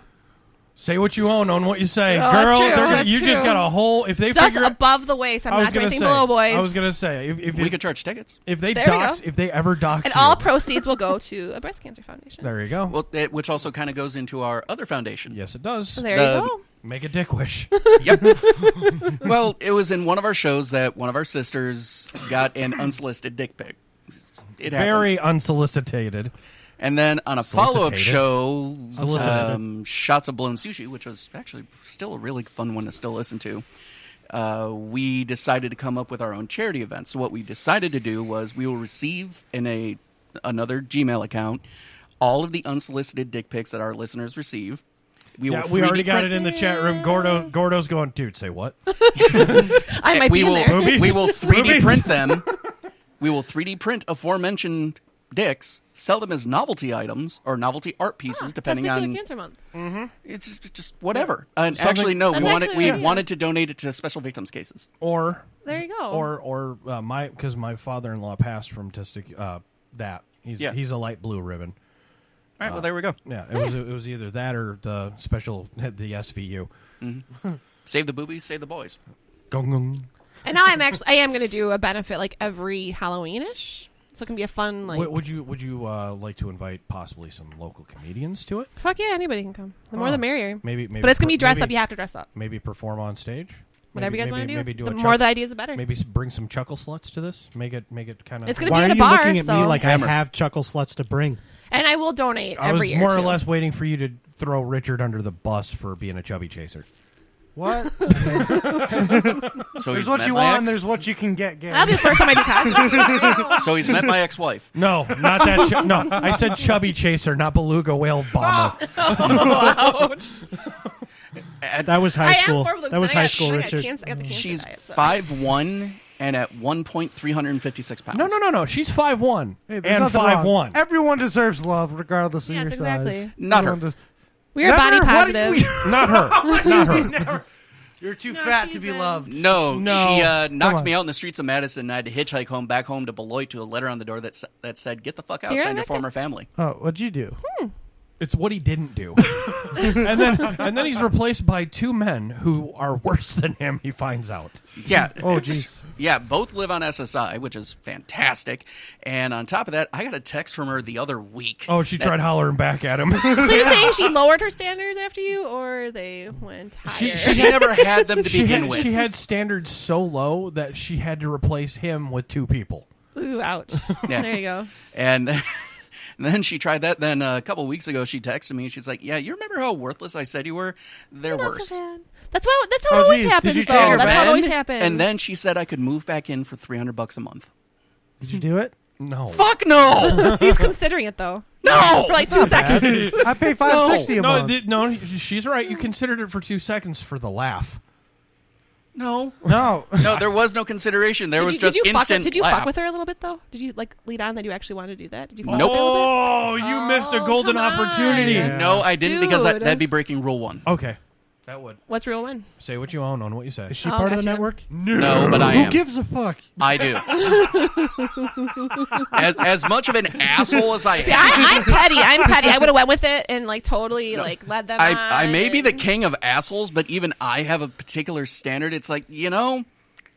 Say what you own what you say, Oh, girl. that's true, they're gonna, that's you just true. got a whole. If they just figure, above the waist. I'm I was not doing gonna anything say. below, boys. I was gonna say if we could charge tickets. if they There we dox, go. if they ever dox and you, all proceeds will go to a breast cancer foundation. there you go. Well, which also kind of goes into our other foundation. Yes, it does. So there The- you go. Make a dick wish. Yep. Well, it was in one of our shows that one of our sisters got an unsolicited dick pic. It happens. Very unsolicited. And then on a follow-up Solicited. show, Solicited. Shots of Blown Sushi, which was actually still a really fun one to still listen to, we decided to come up with our own charity event. So what we decided to do was we will receive in another Gmail account all of the unsolicited dick pics that our listeners receive. We will already 3D got print- it in the chat room. Gordo's going, dude, say what? I might we be in will there. Boobies. we will 3D Boobies. print them. We will 3D print aforementioned dicks, sell them as novelty items or novelty art pieces, depending Testicular on Cancer Month. it's just whatever. And Something- actually, no, That's we actually a good wanted idea. to donate it to special victims cases. Or There you go. or because my father-in-law passed from that. Yeah. He's a light blue ribbon. All right, well, there we go. Yeah, it was either that or the the SVU. Save the boobies, save the boys. Gong, gong. And now I am going to do a benefit like every Halloween-ish. So it can be a fun like. Would you like to invite possibly some local comedians to it? Fuck yeah, anybody can come. The more Oh, the merrier. Maybe, But it's gonna be dressed maybe- up. You have to dress up. Maybe perform on stage. Whatever Maybe- you guys want to do. Maybe do the a more the ideas, the better. Maybe bring some chuckle sluts to this. Make it kind of. It's gonna Why be are at a you bar. looking at so. me like Hammer. I have chuckle sluts to bring? And I will donate I was every year. more too. or less waiting for you to throw Richard under the bus for being a chubby chaser. What? So There's he's what met you my want, ex? and there's what you can get, Gary. That'll be the first time I do cosplay. So he's met my ex-wife. No, not that. First time I do cosplay. So he's met my ex-wife. No, not that. No, I said chubby chaser, not beluga whale bomber. Ouch. That was high school. I am That was high school, I Richard. got the cancer She's diet, so. 5'1" and at 1 point 356 pounds. No. She's 5'1" Hey, there's and nothing wrong. 5'1". Everyone deserves love, regardless of Yes, your exactly. size. Not her. Everyone We are body Never? What? positive. Not her. Not her. You're too No, fat she's to be been- loved. No, No. she Come knocked on. me out in the streets of Madison, and I had to hitchhike home back home to Beloit to a letter on the door that said, "Get the fuck out, You're sign your not former family." Oh, what'd you do? It's what he didn't do. and then he's replaced by two men who are worse than him, he finds out. Yeah. Oh, it's- jeez. Yeah, both live on SSI, which is fantastic. And on top of that, I got a text from her the other week. Oh, she tried hollering back at him. So you're saying she lowered her standards after you, or they went higher? She never had them to begin with. She had standards so low that she had to replace him with two people. Ooh, ouch. Yeah. There you go. And then she tried that. Then a couple of weeks ago, she texted me. She's like, "Yeah, you remember how worthless I said you were? They're Not worse." so bad. That's how it Oh, always geez. happens. Did you though. tell her That's how it Ben? always happens. And then she said I could move back in for $300 a month. Did you do it? No. Fuck no! he's considering it though. No! For like 2 seconds. I pay $5.60 a month. No, she's right. You considered it for 2 seconds for the laugh. No. No. No, there was no consideration. There was just instant Did you laugh. fuck with her a little bit though? Did you like lead on that you actually wanted to do that? Did you? Fuck with her a little bit? Oh, you missed a golden come on. opportunity. Yeah. No, I didn't because Dude. that'd be breaking rule 1. Okay. That would. What's real one? Say what you own on what you say. Is she Oh, part of the gotcha. network? No, but I Who am. gives a fuck? I do. as much of an asshole as I See, am, I'm petty. I'm petty. I would have went with it and like totally like led them. I may be the on. king of assholes, but even I have a particular standard. It's like,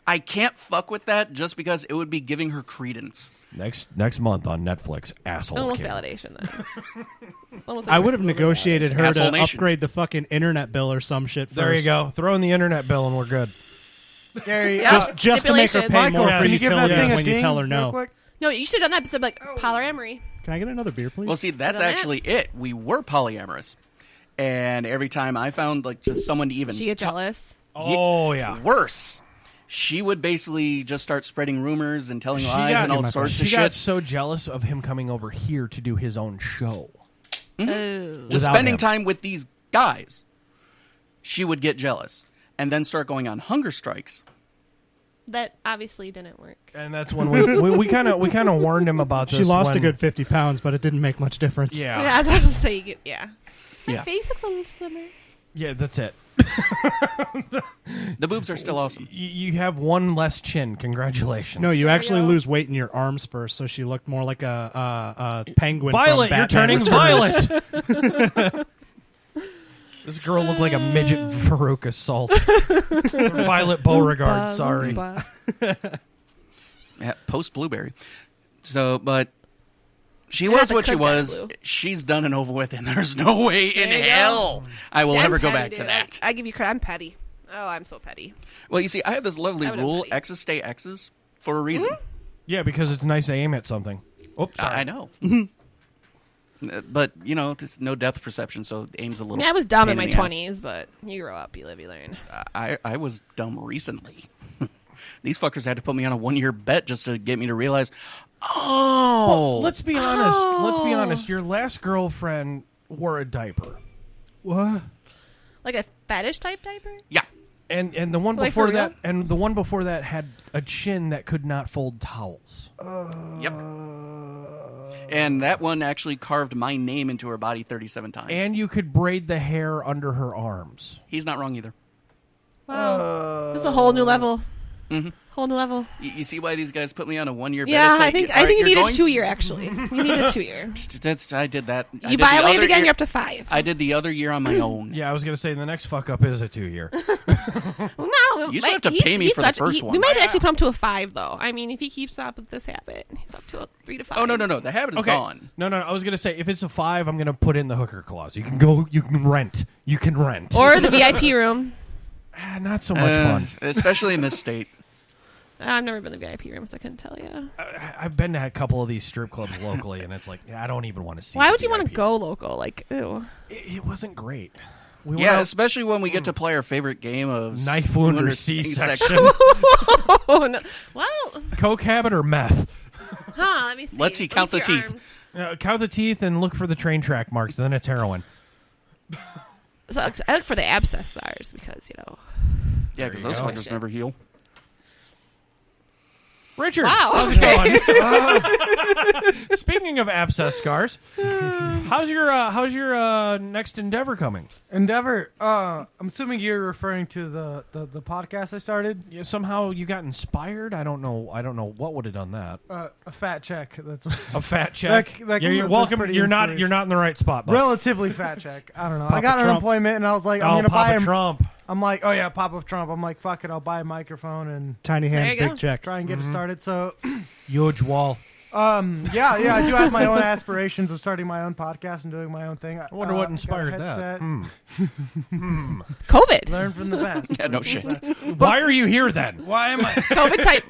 I can't fuck with that just because it would be giving her credence. Next month on Netflix, asshole. Almost King. validation then. Almost I would have negotiated her Asshole to nation. upgrade the fucking internet bill or some shit first. There you go. Throw in the internet bill and we're good. Gary, Yeah. Just to make her Stipulations. pay Michael, more Yeah. for can you give that utilities thing a when you ding tell her real no. quick? No, you should have done that. But like polyamory. Can I get another beer, please? Well, see, that's on that. actually it. We were polyamorous. And every time I found like just someone to even She get jealous. Oh, yeah. worse, she would basically just start spreading rumors and telling lies and all sorts she of got shit. so jealous of him coming over here to do his own show. Oh. Just without spending him. time with these guys, she would get jealous and then start going on hunger strikes. That obviously didn't work. And that's when we kind of warned him about this. She lost a when- good 50 pounds, but it didn't make much difference. Yeah. Yeah, that's what I was saying. Yeah. My Yeah. face looks a little slimmer. Yeah, that's it. The boobs are still awesome. You have one less chin. Congratulations. No, you actually go. lose weight in your arms first, so she looked more like a penguin. from Violet, you're Batman turning Returns. violet. This girl looked like a midget Veruca Salt. Violet Beauregard, sorry. Oompa. Yeah, post blueberry. So, but she Yeah, was the what she cook got was. blue. She's done and over with, and there's no way in There you go. hell I will See, I'm ever go petty, back to dude. that. I give you credit. I'm petty. Oh, I'm so petty. Well, you see, I have this lovely I would've rule: petty. X's stay X's for a reason. Yeah, because it's nice to aim at something. Oops, sorry. I know. But, there's no depth perception, so aim's a I little. mean, I was dumb pain in my the ass. 20s, but you grow up, you live, you learn. I was dumb recently. These fuckers had to put me on a 1-year bet just to get me to realize, Well, let's be honest. Let's be honest. Your last girlfriend wore a diaper. What? Like a fetish type diaper? yeah. And the one Like, for before that real? and the one before that had a chin that could not fold towels. Yep. And that one actually carved my name into her body 37 times. And you could braid the hair under her arms. He's not wrong either. Wow. This is a whole new level. Mhm. Whole new level. You see why these guys put me on a 1-year bet? Yeah, It's like, I think all right, you you're need going- a 2-year, actually. You need a 2-year. I did that. I You did the violated other again, year- you're up to 5. I did the other year on my own. Yeah, I was gonna say the next fuck up is a 2-year. No, You still have to pay me for the first one. We might actually put him to a 5, though. I mean, if he keeps up with this habit, he's up to a 3 to 5. Oh, no. The habit is gone. No. I was gonna say if it's a 5, I'm gonna put in the hooker clause. You can go. You can rent. You can rent. Or the VIP room. Not so much fun. Especially in this state. I've never been to the VIP room, so I couldn't tell you. I've been to a couple of these strip clubs locally, and it's like I don't even want to see. Why the would you want to VIP. go local? Like, ew. It wasn't great. We Yeah, went especially when we get to play our favorite game of knife wound or C-section. Oh, no. Well, coke habit or meth. let me see. Let's see, count the your teeth. arms. Count the teeth and look for the train track marks, and then it's heroin. So I look for the abscess scars because, Yeah, because those fuckers never heal. Richard, Wow. how's it going? Speaking of abscess scars, how's your next endeavor coming? Endeavor. I'm assuming you're referring to the podcast I started. Yeah, somehow you got inspired. I don't know what would have done that. A fat check. That's what A fat check. That- you're that's welcome. pretty You're not inspirational. in the right spot, bud. Relatively fat check. I don't know. I Papa got Trump. unemployment, and I was like, I'm gonna Papa buy him. Trump. I'm like, oh yeah, Papa Trump. I'm like, fuck it, I'll buy a microphone and Tiny hands, you go. big check. try and get it started. So, Huge wall. yeah, I do have my own aspirations of starting my own podcast and doing my own thing. I wonder what inspired that. COVID. Learn from the best. Yeah, no shit. Why are you here then? Why am I? COVID type.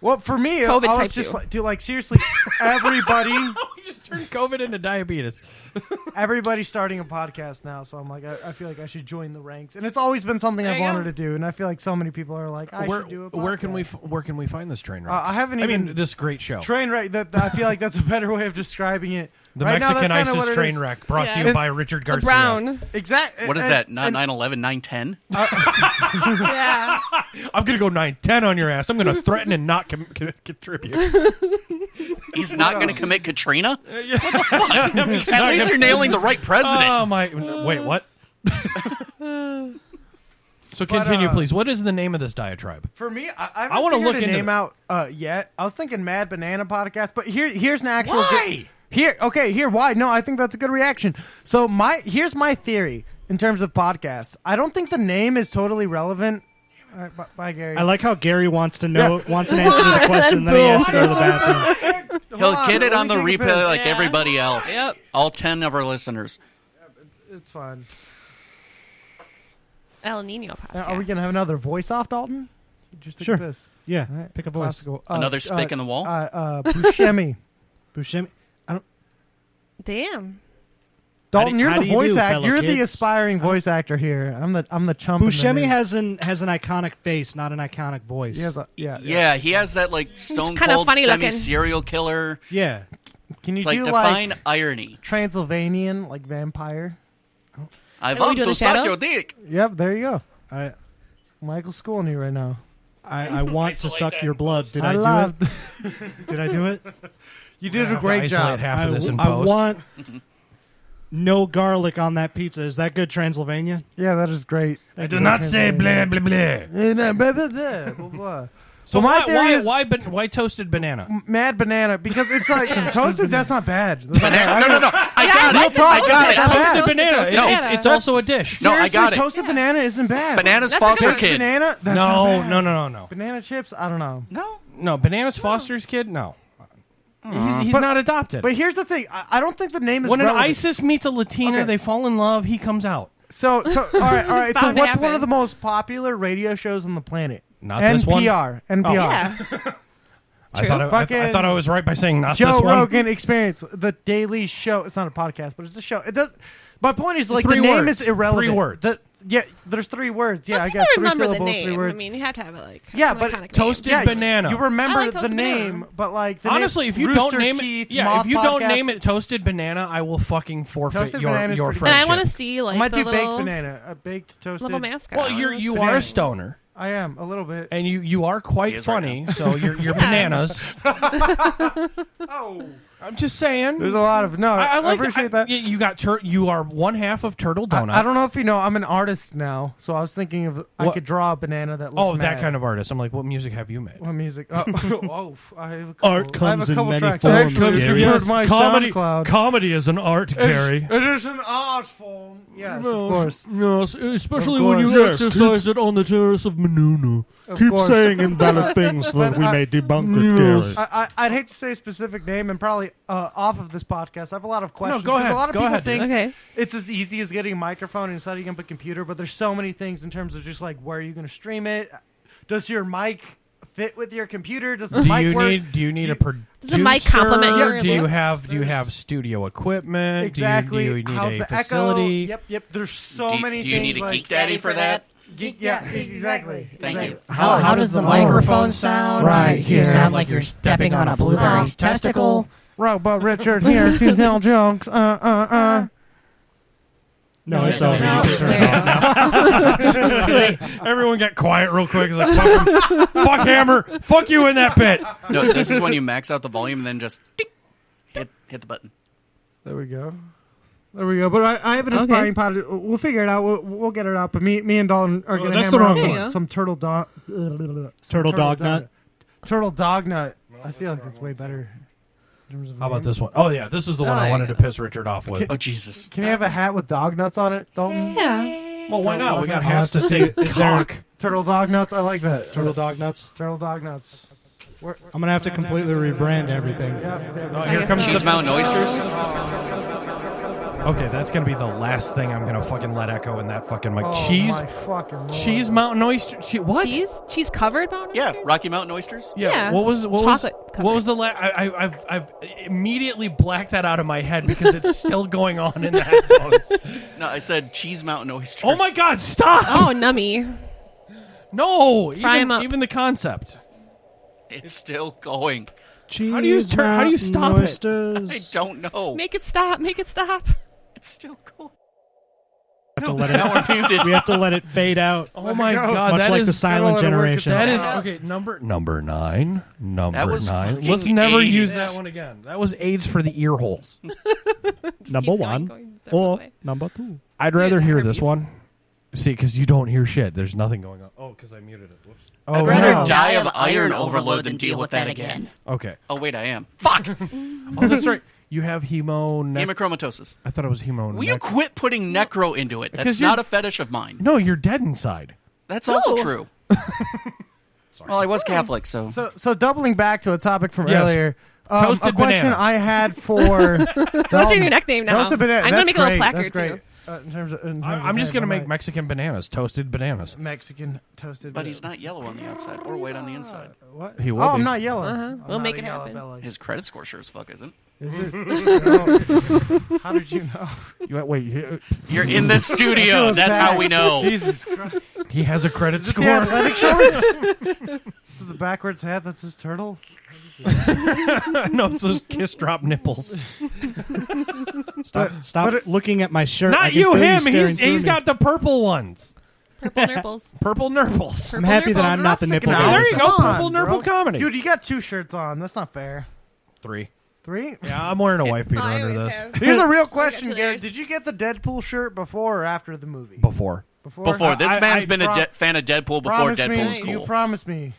Well, for me, COVID I was type just 2. like, dude, like seriously, everybody, You just turned COVID into diabetes. everybody's starting a podcast now. So I'm like, I feel like I should join the ranks, and it's always been something There I've you go. wanted to do. And I feel like so many people are like, I should do a podcast. Where can we find this train wreck? I haven't I even mean, this great show. train wreck. That I feel like that's a better way of describing it. The Right now, Mexican that's kinda what ISIS it train is. wreck, brought to Yeah. you by Richard The Garcia. brown. Exactly. What is that? Not 9/11, 9/10? Yeah. I'm gonna go 9-10 on your ass. I'm gonna threaten and not contribute. He's not going to commit Katrina? At At least you're nailing the right president. Oh my! Wait, what? So continue, please. What is the name of this diatribe? For me, I I haven't wanna figured look a into name out yet. I was thinking Mad Banana Podcast, but here's an actual. Why? Here. Why? No, I think that's a good reaction. So here's my theory in terms of podcasts. I don't think the name is totally relevant. All right, bye, Gary. I like how Gary wants to know, wants an answer to the question, and then he has to go to the bathroom. He'll get it on the let me take a replay piss. like Yeah. everybody else. Yep. All 10 of our listeners. It's fine. El Nino podcast. Are we gonna have another voice off, Dalton? Just take Sure. a piss. Yeah, All right. pick a voice. Classical. Another spick in the wall? Buscemi. Buscemi. Damn. Dalton, you're how the do you voice do, actor. fellow You're the kids? aspiring voice actor here. I'm the chump. in the Buscemi name. has an iconic face, not an iconic voice. He has a, Yeah, he has that like stone kinda cold funny looking. semi-serial killer. Yeah. Can you It's like do define like irony. Transylvanian, like vampire? I Are we want doing to the suck shadows? your dick. Yep, there you go. I Michael's schooling you right now. want to suck your blood. Did I do love. it? Did I do it? You did a Have to great isolate job. half of this in I post. want no garlic on that pizza. Is that good, Transylvania? Yeah, that is great. I do not say blah blah blah. So my why theory is- why toasted banana? Mad banana, because it's like toasted. That's not bad. That's not bad. No. I got it. talk. I got it. Not bad. Toasted banana. toasted banana. It's also a dish. No, I Seriously, got it. Toasted banana isn't bad. Banana's That's a foster good kid. Banana? That's not bad. No. Banana chips? I don't know. No. Bananas Foster's kid? No. He's But- not adopted. But here's the thing. I don't think the name is when an relevant. ISIS meets a Latina, Okay. they fall in love. He comes out. So all right. So bound to what's one happen. of the most popular radio shows on the planet? Not this one. NPR. Yeah. I thought I Fucking thought I was right by saying not Joe this one. Rogan Experience, the Daily Show. It's not a podcast, but it's a show. It does. My point is, like, Three the name words. is irrelevant. 3 words. There's 3 words. Yeah, I People guess 3 remember the syllables, name. 3 words. I mean, you have to have it like Yeah, some but iconic name. toasted yeah, banana. You remember I like the toasted name, banana. but like the Honestly, name, if you Rooster don't name Teeth, it, Moth if you don't Podcast, name it toasted banana, I will fucking forfeit Toasted your banana's your pretty And friendship. I want to see I like might the do baked little, banana, a baked toasted. little mascot. Well, you Banana. are a stoner, I am a little bit. and you are He quite is right funny. So you're bananas. Oh, I'm just saying. there's a lot of no. I like appreciate that. You got you are one half of turtle donut. I don't know if you know, I'm an artist now, so I was thinking of I What? could draw a banana that looks Oh, that mad. kind of artist. I'm like, what music have you made? What music? I have a couple, Art comes I have a in couple many tracks. forms, Actually, Gary. you heard my SoundCloud. comedy is an art, Gary. It is an art form. Yes, of course. Yes, especially Of when you course. Yes, exercise it on the terrace of Manuna. Of Keep course. saying invalid things so that But we I- may debunk it, Gary. I'd hate to say a specific name, and probably off of this podcast, I have a lot of questions. go 'cause ahead. A lot of Go people ahead, think Okay. it's as easy as getting a microphone and setting up a computer, but there's so many things in terms of just like where are you going to stream it? Does your mic fit with your computer? Does Do the mic you work? need? Do you need a producer? Does the mic complement your Do you looks? have studio equipment? Exactly. Do you need How's a the facility? echo? Yep. There's so Do many you things. need a like, Geek Daddy for that? Yeah, exactly. Thank you. How does the microphone sound? Right You here. sound like you're stepping on a blueberry's testicle. Robot Richard here to tell jokes. No, it's No, over. no, You can turn there it you off now. Too late. Everyone got quiet real quick. It's like, fuck, him. Fuck Hammer. Fuck you in that pit. No, this is when you max out the volume and then just hit the button. There we go. But I have an aspiring pod. We'll figure it out. We'll get it out. But me and Dalton are going to that's hammer the out wrong one. some turtle dog. Turtle dog nut. Turtle dog nut. I feel like it's way better. in terms of How about name. this one? Oh, yeah. This is the one I there wanted you to piss Richard off with. Oh, Jesus. Can you have a hat with dog nuts on it, Dalton? Yeah. Well, why not? We got I'll hats have to to say see. Is there cock. Turtle dog nuts. I like that. turtle dog nuts? Turtle dog nuts. I'm gonna have to completely rebrand everything. Oh, here comes Cheese the... Mountain Oysters? Okay, that's going to be the last thing I'm going to fucking let echo in that fucking mic. Oh, Cheese... my fucking Lord. Cheese Mountain Oyster... What? Cheese covered mountain Yeah, oysters? Rocky Mountain Oysters? Yeah. What was Chocolate what was the I've immediately blacked that out of my head because it's still going on in the headphones. No, I said Cheese Mountain Oysters. Oh my God! Stop! Oh, nummy. No, Fry 'em up. even the concept. It's still going. How do you stop it? Oysters. I don't know. Make it stop. Make it stop. It's still going. Have to let Now it, we're muted. we have to let it fade out. Oh my God! Much that like is the silent that'll work generation. that is Yeah. okay. Number 9. Number That was 9. fucking Let's never AIDS. use that one again. That was AIDS for the ear holes. Number keeps one going several or ways. number 2. I'd rather hear this herpes. one. See, because you don't hear shit. There's nothing going on. Oh, because I muted it. Whoops. I'd Oh, rather no. die of iron overload than deal with that again. Okay. Oh, wait, I am. Fuck! Oh, that's right. You have Hemochromatosis. I thought it was hemo. Will you quit putting necro into it? Because That's you're- not a fetish of mine. No, you're dead inside. That's also No. true. Well, I was Catholic, so... So doubling back to a topic from Yes. earlier. Toasted a question banana. I had for What's your new nickname now? Toasted banana. I'm gonna That's make a little great. placard, That's great. too. In terms of I'm just hey, gonna my make Mexican bananas, toasted bananas. Mexican toasted. But he's not yellow on the outside or white on the inside. What? He will Oh, be. I'm not yellow. Uh-huh. We'll I'm make not it a yellow happen. belly. His credit score sure as fuck isn't. Is it? No. How did you know? You're in the studio. That's how we know. Jesus Christ. He has a credit The score. athletic shorts. So the backwards hat. That's his turtle. No, it's those kiss drop nipples. Stop looking at my shirt. I Not can you, feel him. staring through He's me. got the purple ones. Purple nurples. Purple nurples. I'm happy that I'm not the nipple. Now, There guy. you go, come purple on, nurple bro. comedy. Dude, you got 2 shirts on. That's not fair. 3. 3? Yeah, I'm wearing a wife beater I under always this. have. Here's a real I question, got Garrett. yours. Did you get the Deadpool shirt before or after the movie? Before. Before. This man's been a pro- fan of Deadpool before Promise Deadpool was me. You cool. promised me.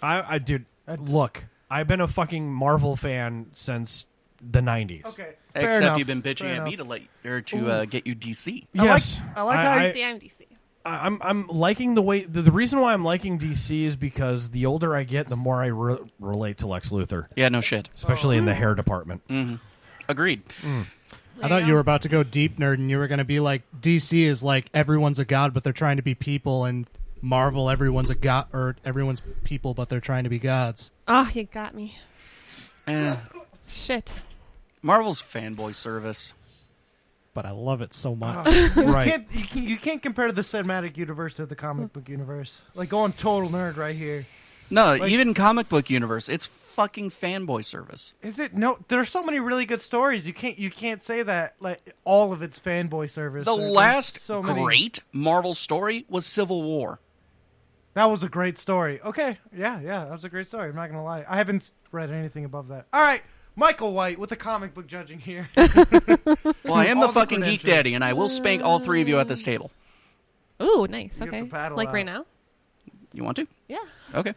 Dude, look, I've been a fucking Marvel fan since the 90s. Okay. Fair Except enough. you've been bitching Fair at me enough. to get you DC. Yes. I like how you See, I'm DC. I'm liking the way the reason why I'm liking DC is because the older I get, the more I relate to Lex Luthor, Yeah, no shit. especially in the hair department. Agreed. I thought you were about to go deep nerd, and you were going to be like, DC is like everyone's a god, but they're trying to be people, and Marvel, everyone's a god, or everyone's people, but they're trying to be gods. Oh, you got me. Eh. Shit. Marvel's fanboy service. But I love it so much. Right. You can't compare the cinematic universe to the comic book universe. Like going total nerd right here. No, even comic book universe, it's fucking fanboy service. Is it? No, there's so many really good stories. You can't say that like all of it's fanboy service. The There's last so many. great Marvel story was Civil War. That was a great story. Okay, yeah, that was a great story. I'm not gonna lie. I haven't read anything above that. All right, Michael White with the comic book judging here. Well, I am All the the fucking geek credentials. daddy, and I will spank all 3 of you at this table. Ooh, nice. You have Okay. to paddle Like out. right now? You want to? Yeah. Okay.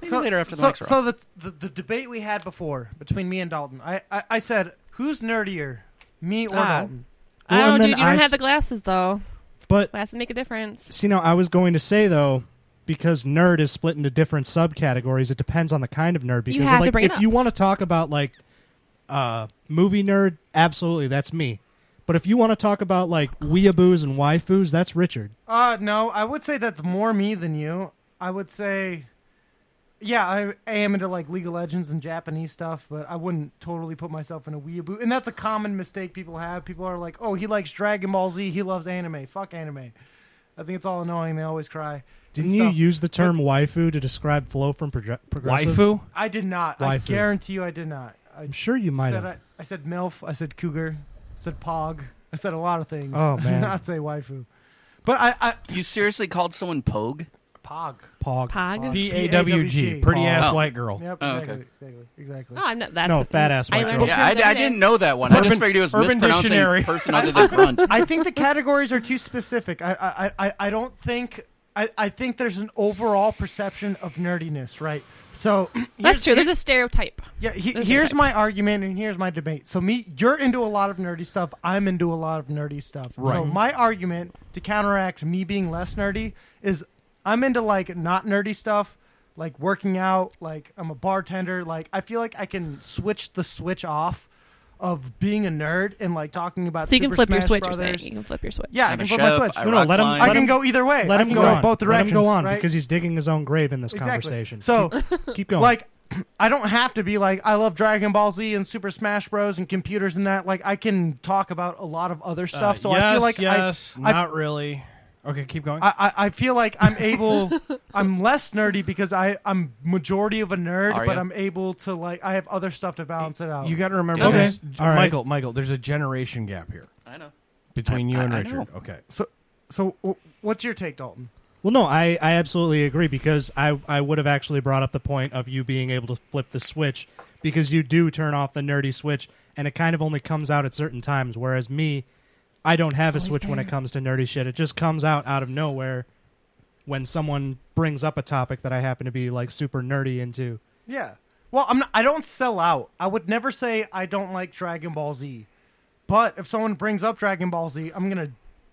Maybe later after the mics are off. So the debate we had before between me and Dalton, I said who's nerdier, me or Dalton? I Well, don't and know, then dude. You don't I have s- the glasses, though. But Glasses make a difference. see, now I was going to say though, because nerd is split into different subcategories. It depends on the kind of nerd. Because have to like, bring it if up. you want to talk about like movie nerd, absolutely, that's me. But if you want to talk about like weeaboos and waifus, that's Richard. No, I would say that's more me than you. I would say I am into like League of Legends and Japanese stuff, but I wouldn't totally put myself in a weeaboo. And that's a common mistake people have. People are like, "Oh, he likes Dragon Ball Z. He loves anime. Fuck anime." I think it's all annoying. They always cry. Didn't you use the term waifu to describe Flo from Progressive? Waifu? I did not. Waifu. I guarantee you, I did not. I'm sure you might have. I said MILF. I said cougar. I said pog. I said a lot of things. Oh, I did man. not say waifu. But You seriously called someone Pogue? Pog. Pog. PAWG. Pretty ass white girl. Yep. Oh, Exactly. okay. Exactly. Oh, I'm not. That's No, fat ass white girl. Yeah, I didn't know that one. I just figured he was Urban mispronouncing Dictionary. person other than grunt. I think the categories are too specific. I don't think. I think there's an overall perception of nerdiness, right? So That's true. There's a stereotype. Yeah, There's a here's stereotype. my argument and here's my debate. So you're into a lot of nerdy stuff. I'm into a lot of nerdy stuff. Right. So my argument to counteract me being less nerdy is I'm into like not nerdy stuff, like working out, like I'm a bartender. Like I feel like I can switch the switch off of being a nerd and like talking about So you can Super flip your Smash switch. Brothers. You're saying you can flip your switch. Yeah, I I'm can a flip my chef, switch. I No, rock let him- climb. I can go either way. Let I him can go go on. both directions. Let him go on right? because he's digging his own grave in this Exactly. conversation. So keep going. Like, I don't have to be like I love Dragon Ball Z and Super Smash Bros. And computers and that. Like I can talk about a lot of other stuff. So yes, I feel like not really. Okay, keep going. I feel like I'm able. I'm less nerdy because I'm majority of a nerd, Are but ya? I'm able to like I have other stuff to balance it out. You got to remember, Okay. this. All right. Michael, there's a generation gap here I know. between you and I Richard. know. Okay. So what's your take, Dalton? Well, no, I absolutely agree because I would have actually brought up the point of you being able to flip the switch because you do turn off the nerdy switch and it kind of only comes out at certain times, whereas me, I don't have a switch when it comes to nerdy shit. It just comes out of nowhere when someone brings up a topic that I happen to be like super nerdy into. Yeah. Well, I don't sell out. I would never say I don't like Dragon Ball Z. But if someone brings up Dragon Ball Z, I'm going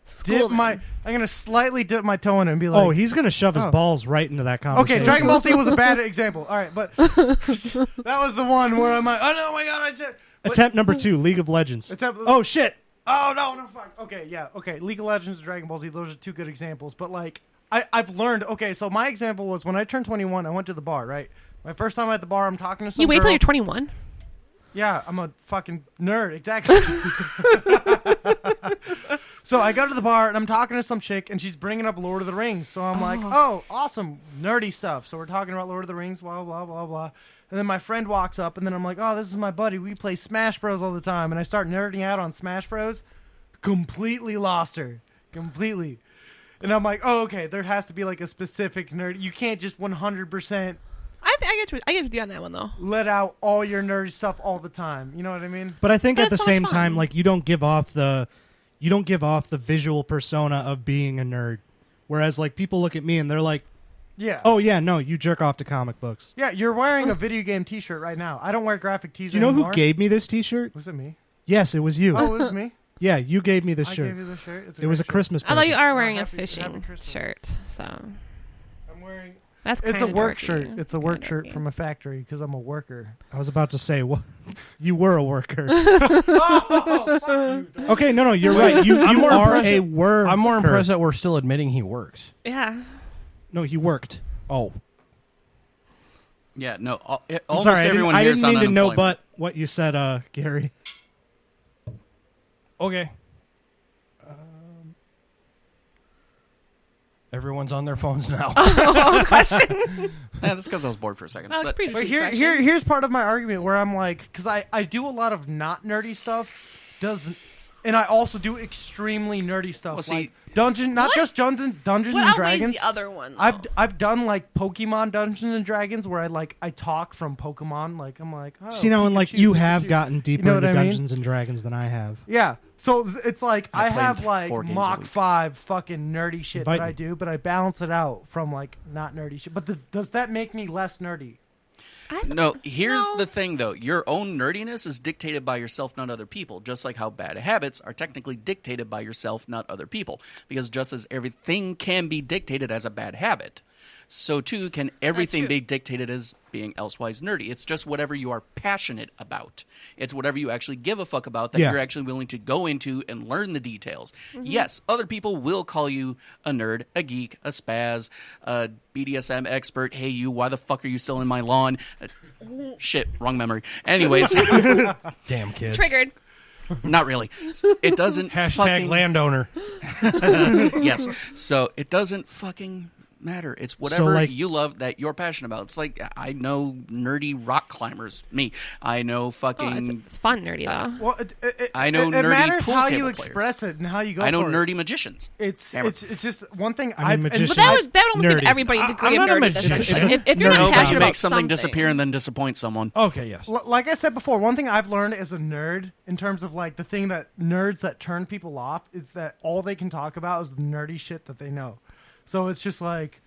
to slightly dip my toe in it and be like, Oh, he's going to shove his balls right into that conversation. okay, Dragon Ball Z was a bad example. All right, but that was the one where I'm like, oh no, my God, I should. Attempt number 2, League of Legends. Oh, shit. Oh, no, fuck. Okay, yeah, okay. League of Legends and Dragon Ball Z, those are two good examples. But, like, I've learned, okay, so my example was when I turned 21, I went to the bar, right? My first time at the bar, I'm talking to some You wait girl. till you're 21. Yeah, I'm a fucking nerd, exactly. So I go to the bar, and I'm talking to some chick, and she's bringing up Lord of the Rings. So I'm like, oh, awesome, nerdy stuff. So we're talking about Lord of the Rings, blah, blah, blah, blah. And then my friend walks up, and then I'm like, oh, this is my buddy. We play Smash Bros. All the time. And I start nerding out on Smash Bros. Completely lost her. Completely. And I'm like, oh, okay, there has to be like a specific nerd. You can't just 100% I get with you on that one though. let out all your nerdy stuff all the time. You know what I mean? But I think at the That's so much same fun. time, like you don't give off the visual persona of being a nerd. Whereas like people look at me and they're like, Yeah. oh yeah, no, you jerk off to comic books. Yeah, you're wearing a video game T-shirt right now. I don't wear graphic tees Do you know anymore. who gave me this T-shirt? Was it me? Yes, it was you. Oh, it was me? Yeah, you gave me this I shirt. gave you the shirt. It's It was a great shirt. Christmas Although present. you are wearing a happy fishing Christmas. shirt, so I'm wearing... that's It's a kinda work dorky. shirt. It's a work Kinda shirt dorky. from a factory because I'm a worker. I was about to say, what? You were a worker. Oh, fuck you. Okay, no, you're right. You I'm more are impressed- a worker. I'm more impressed that we're still admitting he works. Yeah. No, he worked. Oh, Yeah, no. I'm Almost sorry, everyone I here didn't is on mean to know, unemployment. but what you said, Gary. okay. Everyone's on their phones now. Question. Yeah, that's because I was bored for a second. Well, it's But pretty But good question. here's part of my argument where I'm like, because I do a lot of not nerdy stuff, and I also do extremely nerdy stuff. Well, see- like not What? just Dungeons What and outweighs Dragons. the other one? I've done like Pokemon Dungeons and Dragons where I talk from Pokemon. Like I'm like, oh, See, now, and like Pikachu, you have Pikachu. gotten deeper You know into what I mean? Dungeons and Dragons than I have. Yeah. So it's like I played have like 4 games a Mach week. 5 fucking nerdy shit Invite that I me. do, but I balance it out from like not nerdy shit. But does that make me less nerdy? No, here's No. the thing, though. Your own nerdiness is dictated by yourself, not other people. Just like how bad habits are technically dictated by yourself, not other people. Because just as everything can be dictated as a bad habit, so too can everything be dictated as being elsewise nerdy. It's just whatever you are passionate about. It's whatever you actually give a fuck about that you're actually willing to go into and learn the details. Yes, other people will call you a nerd, a geek, a spaz, a BDSM expert. Hey, you, why the fuck are you still in my lawn? Shit, wrong memory. Anyways. Damn kids. Triggered. Not really. It doesn't Hashtag landowner. Yes. So it doesn't fucking matter. It's whatever you love that you're passionate about. It's like I know nerdy rock climbers. Me. I know fucking it's fun nerdy though. Well, I know it nerdy matters pool how table you players. express it and how you go. I know for nerdy it. magicians. It's just one thing. I mean, magicians. But that would almost give Nerdy. everybody a degree of I'm not a nerdy. magician. If you're No, not but passionate you about make something disappear and then disappoint someone. Okay, yes. Like I said before, one thing I've learned as a nerd in terms of like the thing that nerds that turn people off is that all they can talk about is the nerdy shit that they know. So it's just like,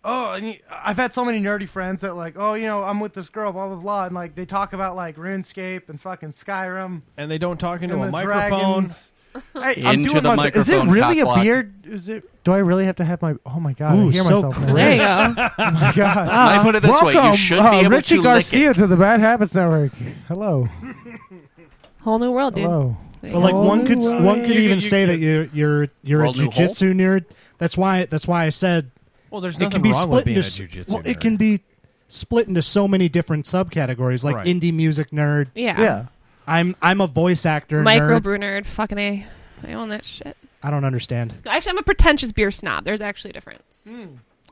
I've had so many nerdy friends that like, I'm with this girl, blah blah blah, and like they talk about like RuneScape and fucking Skyrim, And they don't talk into and a the microphone. dragons. Hey, I'm Into doing the my- Is it microphone, really a cockblock. beard? Is it? Do I really have to have my? Oh my god! Ooh, I hear so myself. now. crisp. There you go. Oh my god! I put it this way: you Welcome, should be able Richie to Garcia lick it. to the Bad Habits Network. Hello. Whole new world, dude. Hello. There you But go. like one could You even could- say that you're a World new hole? jujitsu nerd. That's why I said Well, there's it nothing can be wrong split with being a into jujitsu well, nerd. it can be split into so many different subcategories, like Right. indie music nerd. Yeah. Yeah. I'm a voice actor Micro nerd. brew nerd. Fucking A. I own that shit. I don't understand. Actually, I'm a pretentious beer snob. There's actually a difference.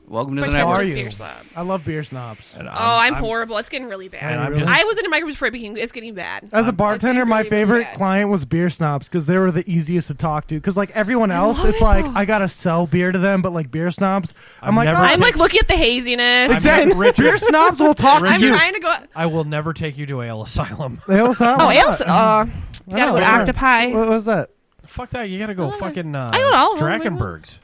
Welcome to the Pretentious How are network. you? beer snob. I love beer snobs. And I'm horrible. It's getting really bad. And I'm Really? just, I was in a micro before it became. It's getting bad. As a bartender, getting my really, really favorite bad. client was beer snobs because they were the easiest to talk to. Because like everyone else, love it's it, like though. I gotta sell beer to them, but like beer snobs, I'm I'm like, never oh, I'm like looking at the haziness. exactly. Richard. Beer snobs will talk to I'm you. trying to go. I will never take you to Ale Asylum. They all sound Oh, like ales. that. You gotta go to know. Octopi. What was that? Fuck that. You gotta go fucking I don't know. Drakenberg's.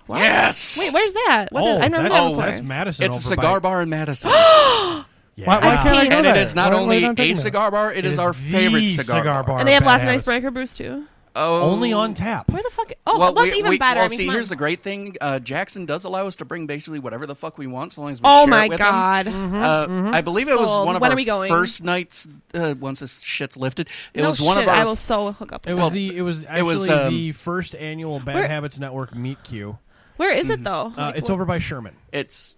What? Yes. Wait, where's that? What is, I've never that's, done that that's before. Madison. It's a over cigar by, bar in Madison. Yeah. Why can't I go And there? it is not Why only not taking a that? cigar bar, it is is our the favorite cigar bar. And they have Bad lots of nice Habits. breaker brews too. Oh, Only on tap. Where the fuck? Oh, Well, that's even better. Well, I mean, see, come here's on. the great thing. Jackson does allow us to bring basically whatever the fuck we want, so long as we Oh share my it with god. him. I believe it was Sold. one of When our are we going? first nights. Once this shit's lifted, it No was one shit, of our. I will so hook up. It With was that. it was actually was, the first annual Bad Where- Habits Network meet queue. Where is it though? Like, It's what- over by Sherman, It's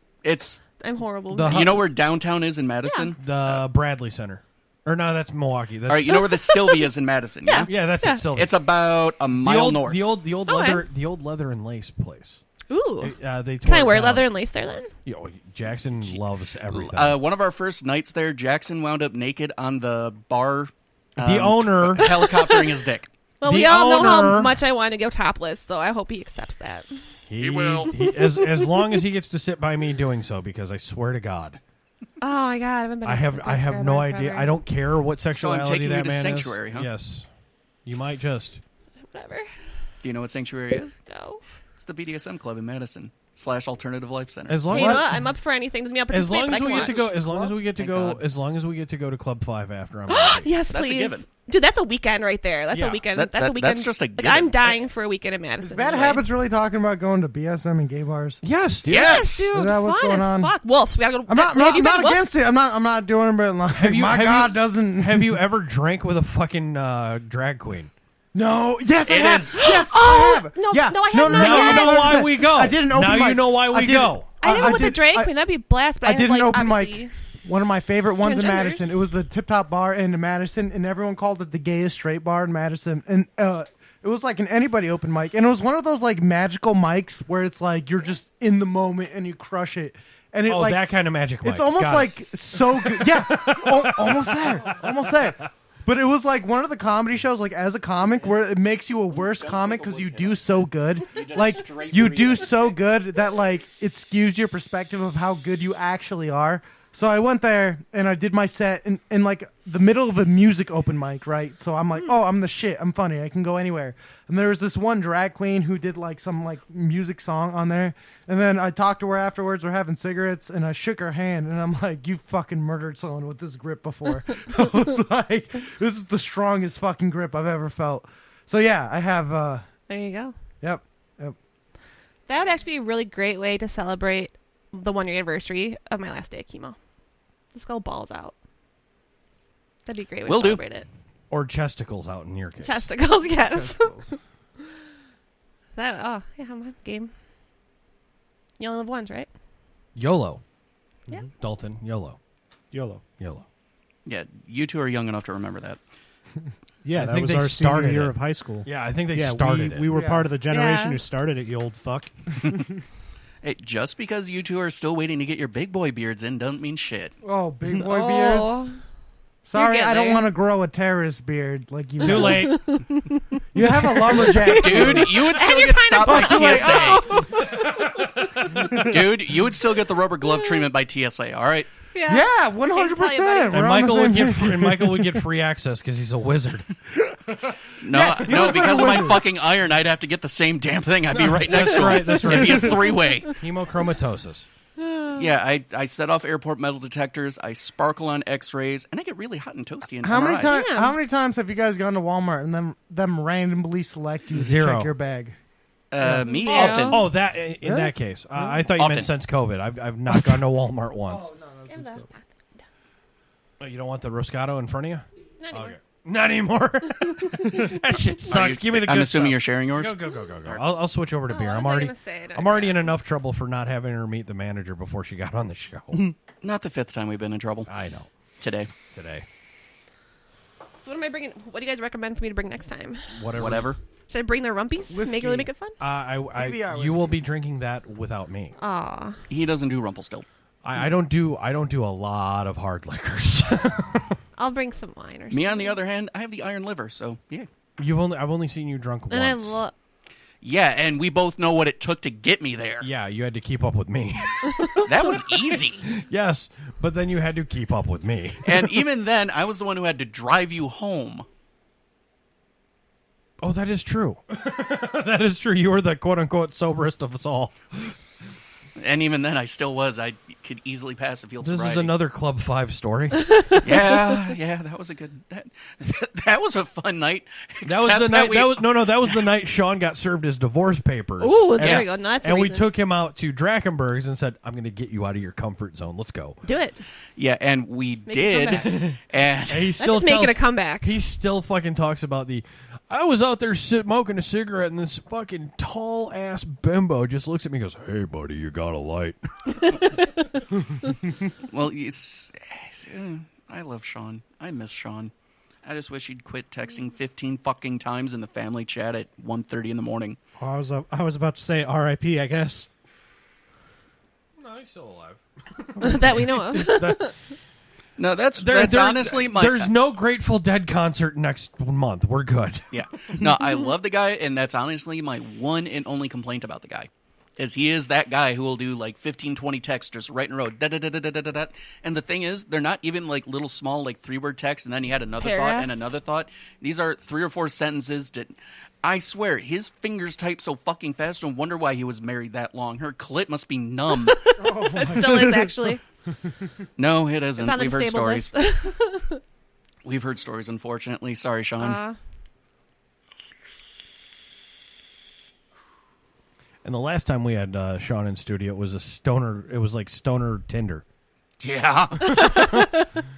I'm horrible. The you know where downtown is in Madison. the Bradley Center. Or no, that's Milwaukee. That's, All right, you know where the Sylvia is in Madison. Yeah, yeah, that's it. Sylvia. It's about a mile north. The old Okay. leather and lace place. Ooh. They Can I tore it wear down. leather and lace there then? Yo, Jackson loves everything. One of our first nights there, Jackson wound up naked on the bar. The owner- helicoptering his dick. Well, The we all know how owner- much I want to go topless, so I hope he accepts that. He will. As long as he gets to sit by me doing so, because I swear to God, Oh my god, I haven't been. I have no idea. I don't care what So I'm sexuality taking you that to man Sanctuary, is. huh? Yes, you might just. Whatever. Do you know what Sanctuary is? No. It's the BDSM club in Madison / Alternative Life Center. As long Hey, you know as what? I'm up for anything. Doesn't mean I'll as participate, long but as I we can get to watch. go, as long as we get to Thank go, God. as long as we get to go to Club 5 after I'm. happy. Yes, That's a please. given. Dude, that's a weekend right there. That's Yeah. a weekend. That- that's a that- weekend. that's just a like, given. I'm dying for a weekend in Madison. Bad anyway. Habits really talking about going to BSM and gay bars? Yes, dude. Yes! Dude, Is that what's fun going as on? fuck. Wolves. We gotta go. I'm not, have I'm you not been to against Wolves? it. I'm not doing it, but like, Have my you- God doesn't. Have you ever drank with a fucking drag queen? No. Yes, I It have. is- Yes, Oh, I have. no, yeah. no, I have no, not no, yet. no, Now you know no, why no, we go. I didn't open Now mic. you know why we did- go. I didn't know with the did- drag I- queen. That'd be a blast. But I didn't like, open obviously- mic. One of my favorite ones in Transgenders. Madison. It was the Tip Top Bar in Madison, and everyone called it the gayest straight bar in Madison. And it was like an anybody open mic, and it was one of those like magical mics where it's like you're just in the moment and you crush it. And it Oh, like that kind of magic. it's Mike. almost Got it. like so good. Yeah, almost there, almost there. But it was like one of the comedy shows, like as a comic, where it makes you a worse comic because you do so good. Like you do so good that like it skews your perspective of how good you actually are. So I went there and I did my set in like the middle of a music open mic, right? So I'm like, oh, I'm the shit. I'm funny. I can go anywhere. And there was this one drag queen who did like some like music song on there. And then I talked to her afterwards. We're having cigarettes and I shook her hand and I'm like, you fucking murdered someone with this grip before. I was like, this is the strongest fucking grip I've ever felt. So yeah, I have, There you go. yep. That would actually be a really great way to celebrate the 1 year anniversary of my last day of chemo. Let's go balls out. That'd be great. Will do. Celebrate it. Or chesticles out in your case. Chesticles, yes. Chesticles. Yeah, I'm on game. You only live once, right? YOLO. Yeah. Dalton, YOLO. YOLO. YOLO. Yeah, you two are young enough to remember that. Yeah, I that think was they our started senior year it. of high school. Yeah, I think they started it. We were part of the generation Yeah. who started it, you old fuck. Hey, just because you two are still waiting to get your big boy beards in doesn't mean shit. Oh, big boy Oh. beards. Sorry, getting I don't there. want to grow a terrorist beard like you. Too late. You have a lumberjack Dude, you would still you're get kind stopped of by TSA. Dude, you would still get the rubber glove treatment by TSA, all right? Yeah, Can't tell you, 100%. buddy. And Michael would get free access because he's a wizard. No, looks because like a of my wizard. fucking iron, I'd have to get the same damn thing. I'd be right next That's to him. right, that's right. It'd be a three-way. Hemochromatosis. Yeah, I set off airport metal detectors, I sparkle on x-rays, and I get really hot and toasty in How many MRIs. times? Yeah. How many times have you guys gone to Walmart and them randomly select you to Zero. check your bag? Me, Yeah. often. Oh, that in Really? that case. I thought you Often. meant since COVID. I've not gone to Walmart once. Oh, you don't want the Roscato in front of you? Not anymore. Okay. Not anymore. That shit Are sucks. you- Give me the good I'm assuming stuff. you're sharing yours? Go. I'll switch over to beer. what I'm was I already gonna say? I don't I'm already know. in enough trouble for not having her meet the manager before she got on the show. Not the fifth time we've been in trouble. I know. Today. Today. So what am I bringing? What do you guys recommend for me to bring next time? Whatever. Should I bring the rumpies? Whiskey. Really make it fun? PBR You will whiskey. be drinking that without me. Aw. He doesn't do Rumpelstiltskin. I don't do a lot of hard liquors. I'll bring some wine or something. Me, on the other hand, I have the iron liver, so yeah. I've only seen you drunk And once. I love. Yeah, and we both know what it took to get me there. Yeah, you had to keep up with me. That was easy. Yes, but then you had to keep up with me. And even then, I was the one who had to drive you home. Oh, that is true. That is true. You were the quote-unquote soberest of us all. And even then, I still was. I could easily pass the field This sobriety. is another Club 5 story. Yeah, that was a good. That was a fun night. That was except the night. we- That was the night Sean got served his divorce papers. Ooh, And- there we go. No, that's the and we reason. took him out to Drakenberg's and said, "I'm going to get you out of your comfort zone. Let's go." Do it. Yeah, and we Make it come did. back. And he Let's still just make it tells- a comeback. He still fucking talks about I was out there smoking a cigarette, and this fucking tall ass bimbo just looks at me and goes, "Hey, buddy, you got a light." well, I love Sean. I miss Sean. I just wish he'd quit texting 15 fucking times in the family chat at 1:30 in the morning. Oh, I was about to say R.I.P., I guess. No, he's still alive. That we know of. No, that's There- honestly my. There's no Grateful Dead concert next month. We're good. Yeah. No, I love the guy, and that's honestly my one and only complaint about the guy. Is he is that guy who will do like 15, 20 texts just right in a row. Da, da, da, da, da, da, da. And the thing is, they're not even like little small like 3-word texts, and then he had another thought Paragraphs? and another thought. These are 3 or 4 sentences. I swear, his fingers type so fucking fast. Don't wonder why he was married that long. Her clit must be numb. It still is, actually. No, it isn't. It's on We've a heard stable stories. list. We've heard stories, unfortunately. Sorry, Sean. And the last time we had Sean in studio, it was a stoner. It was like stoner Tinder. Yeah.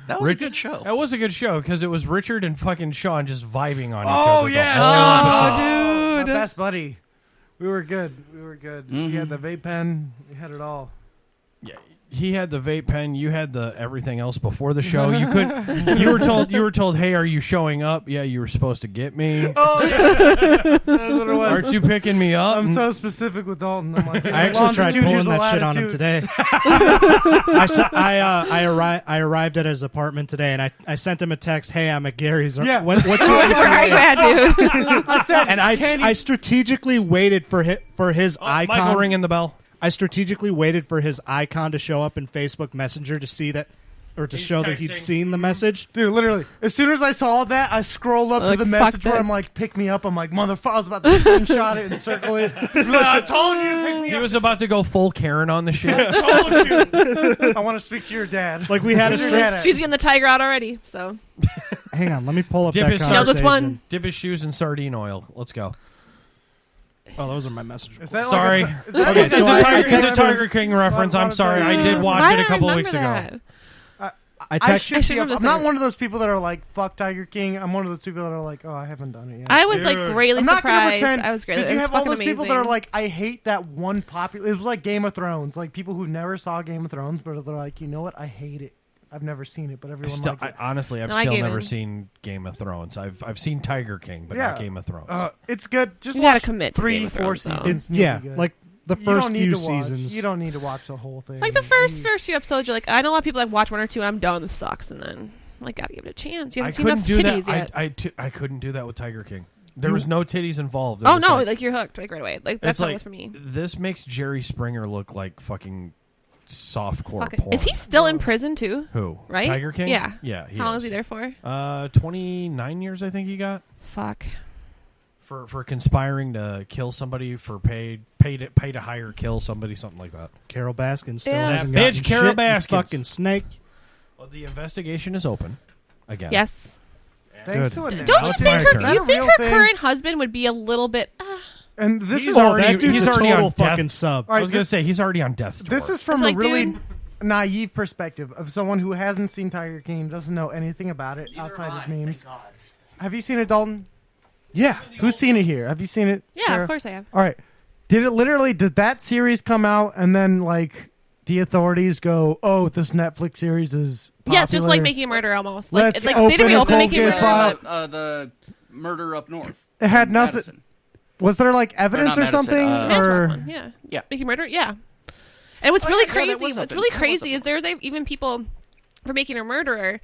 That was a good show. That was a good show because it was Richard and fucking Sean just vibing on each Oh other. yeah, the whole episode. Sean, my best buddy. We were good. Mm-hmm. We had the vape pen. We had it all. Yeah, he had the vape pen. You had the everything else before the show. You could. You were told, "Hey, are you showing up?" Yeah, you were supposed to get me. Oh yeah. That's what it was. Aren't you picking me up? I'm so specific with Dalton. I'm like, I actually tried longitude, pulling here's the that shit on him latitude. today. I arrived at his apartment today, and I sent him a text. Hey, I'm at Gary's. Yeah. What's your Right, yeah, dude. I said, And "Can I you-" strategically waited for his icon. Michael ringing the bell. I strategically waited for his icon to show up in Facebook Messenger to see that, or to show that he'd texting. seen the message. Dude, literally, as soon as I saw that, I scrolled up to Like, the fuck message where this. I'm like, pick me up. I'm like, motherfucker, I was about to screenshot it and circle it. Like, I told you to pick me He up. was about to go full Karen on the shit. I told you. I want to speak to your dad. Like we had a Where's your straight. dad at? She's getting the tiger out already, so. Hang on, let me pull up Dip that his Nailed this conversation. one. Dip his shoes in sardine oil. Let's go. Oh, those are my messages. Is that Sorry. Like is that Okay, It's so a Tiger King reference. I'm sorry. I did watch Why it a do I couple remember weeks ago. that? I I text should I be up. remember I'm the not second- one of those people that are like, fuck Tiger King. I'm one of those people that are like, oh, I haven't done it yet. I was like Dude. greatly I'm not gonna surprised. pretend I was greatly. because It you was have all fucking those people that amazing. are like, I hate that one popular. It was like Game of Thrones, like people who never saw Game of Thrones, but they're like, you know what? I hate it. I've never seen it, but everyone likes it. Honestly, I've No, I still gave never in. seen Game of Thrones. I've seen Tiger King, but not Game of Thrones. It's good. Just You gotta watch commit to 3, Game of 4 Thrones, though. seasons. Yeah, You'll be good. like the You first don't need few to watch. seasons. You don't need to watch the whole thing. Like the first few episodes, you're like, I know a lot of people like watch 1 or 2. I'm done. This sucks, and then like gotta give it a chance. You I haven't seen couldn't enough do titties that. yet. I couldn't do that with Tiger King. There was no titties involved. It Oh was no, like, like you're hooked like right away. Like that's it's how it like was for me. this makes Jerry Springer look like fucking softcore Fucking- porn. Is he still in prison too? Who? Right? Tiger King? Yeah. Yeah. How long is he there for? 29 years, I think he got. Fuck. For conspiring to kill somebody for pay to hire kill somebody, something like that. Carol Baskin still Yeah. hasn't That bitch, gotten Carol shit, you Baskins. fucking snake. Well, the investigation is open again. Yes. Thanks Good. to it. Don't Now you it's think my her? turn. You Is that a think real her thing? current husband would be a little bit? And this He's is already- that dude's he's a already total on death. fucking sub. All I right, was going to say, he's already on death's door. This is from It's like, a really dude- naive perspective of someone who hasn't seen Tiger King, doesn't know anything about it outside of memes. Have you seen it, Dalton? Yeah. Who's seen it here? Have you seen it? Yeah, Sarah? of course I have. All right. Did that series come out and then like the authorities go, oh, this Netflix series is popular. Yes, just like Making a Murder almost. Like Let's it's like open they didn't a reopen cold Making a case Murder. file. The murder up north. It had in nothing. Madison. Was there like evidence not or Madison, something? Natural or one, yeah. Yeah. Making Murder, yeah. And what's really yeah, that crazy, was what's something. really That was crazy is something. there's even people for Making a Murderer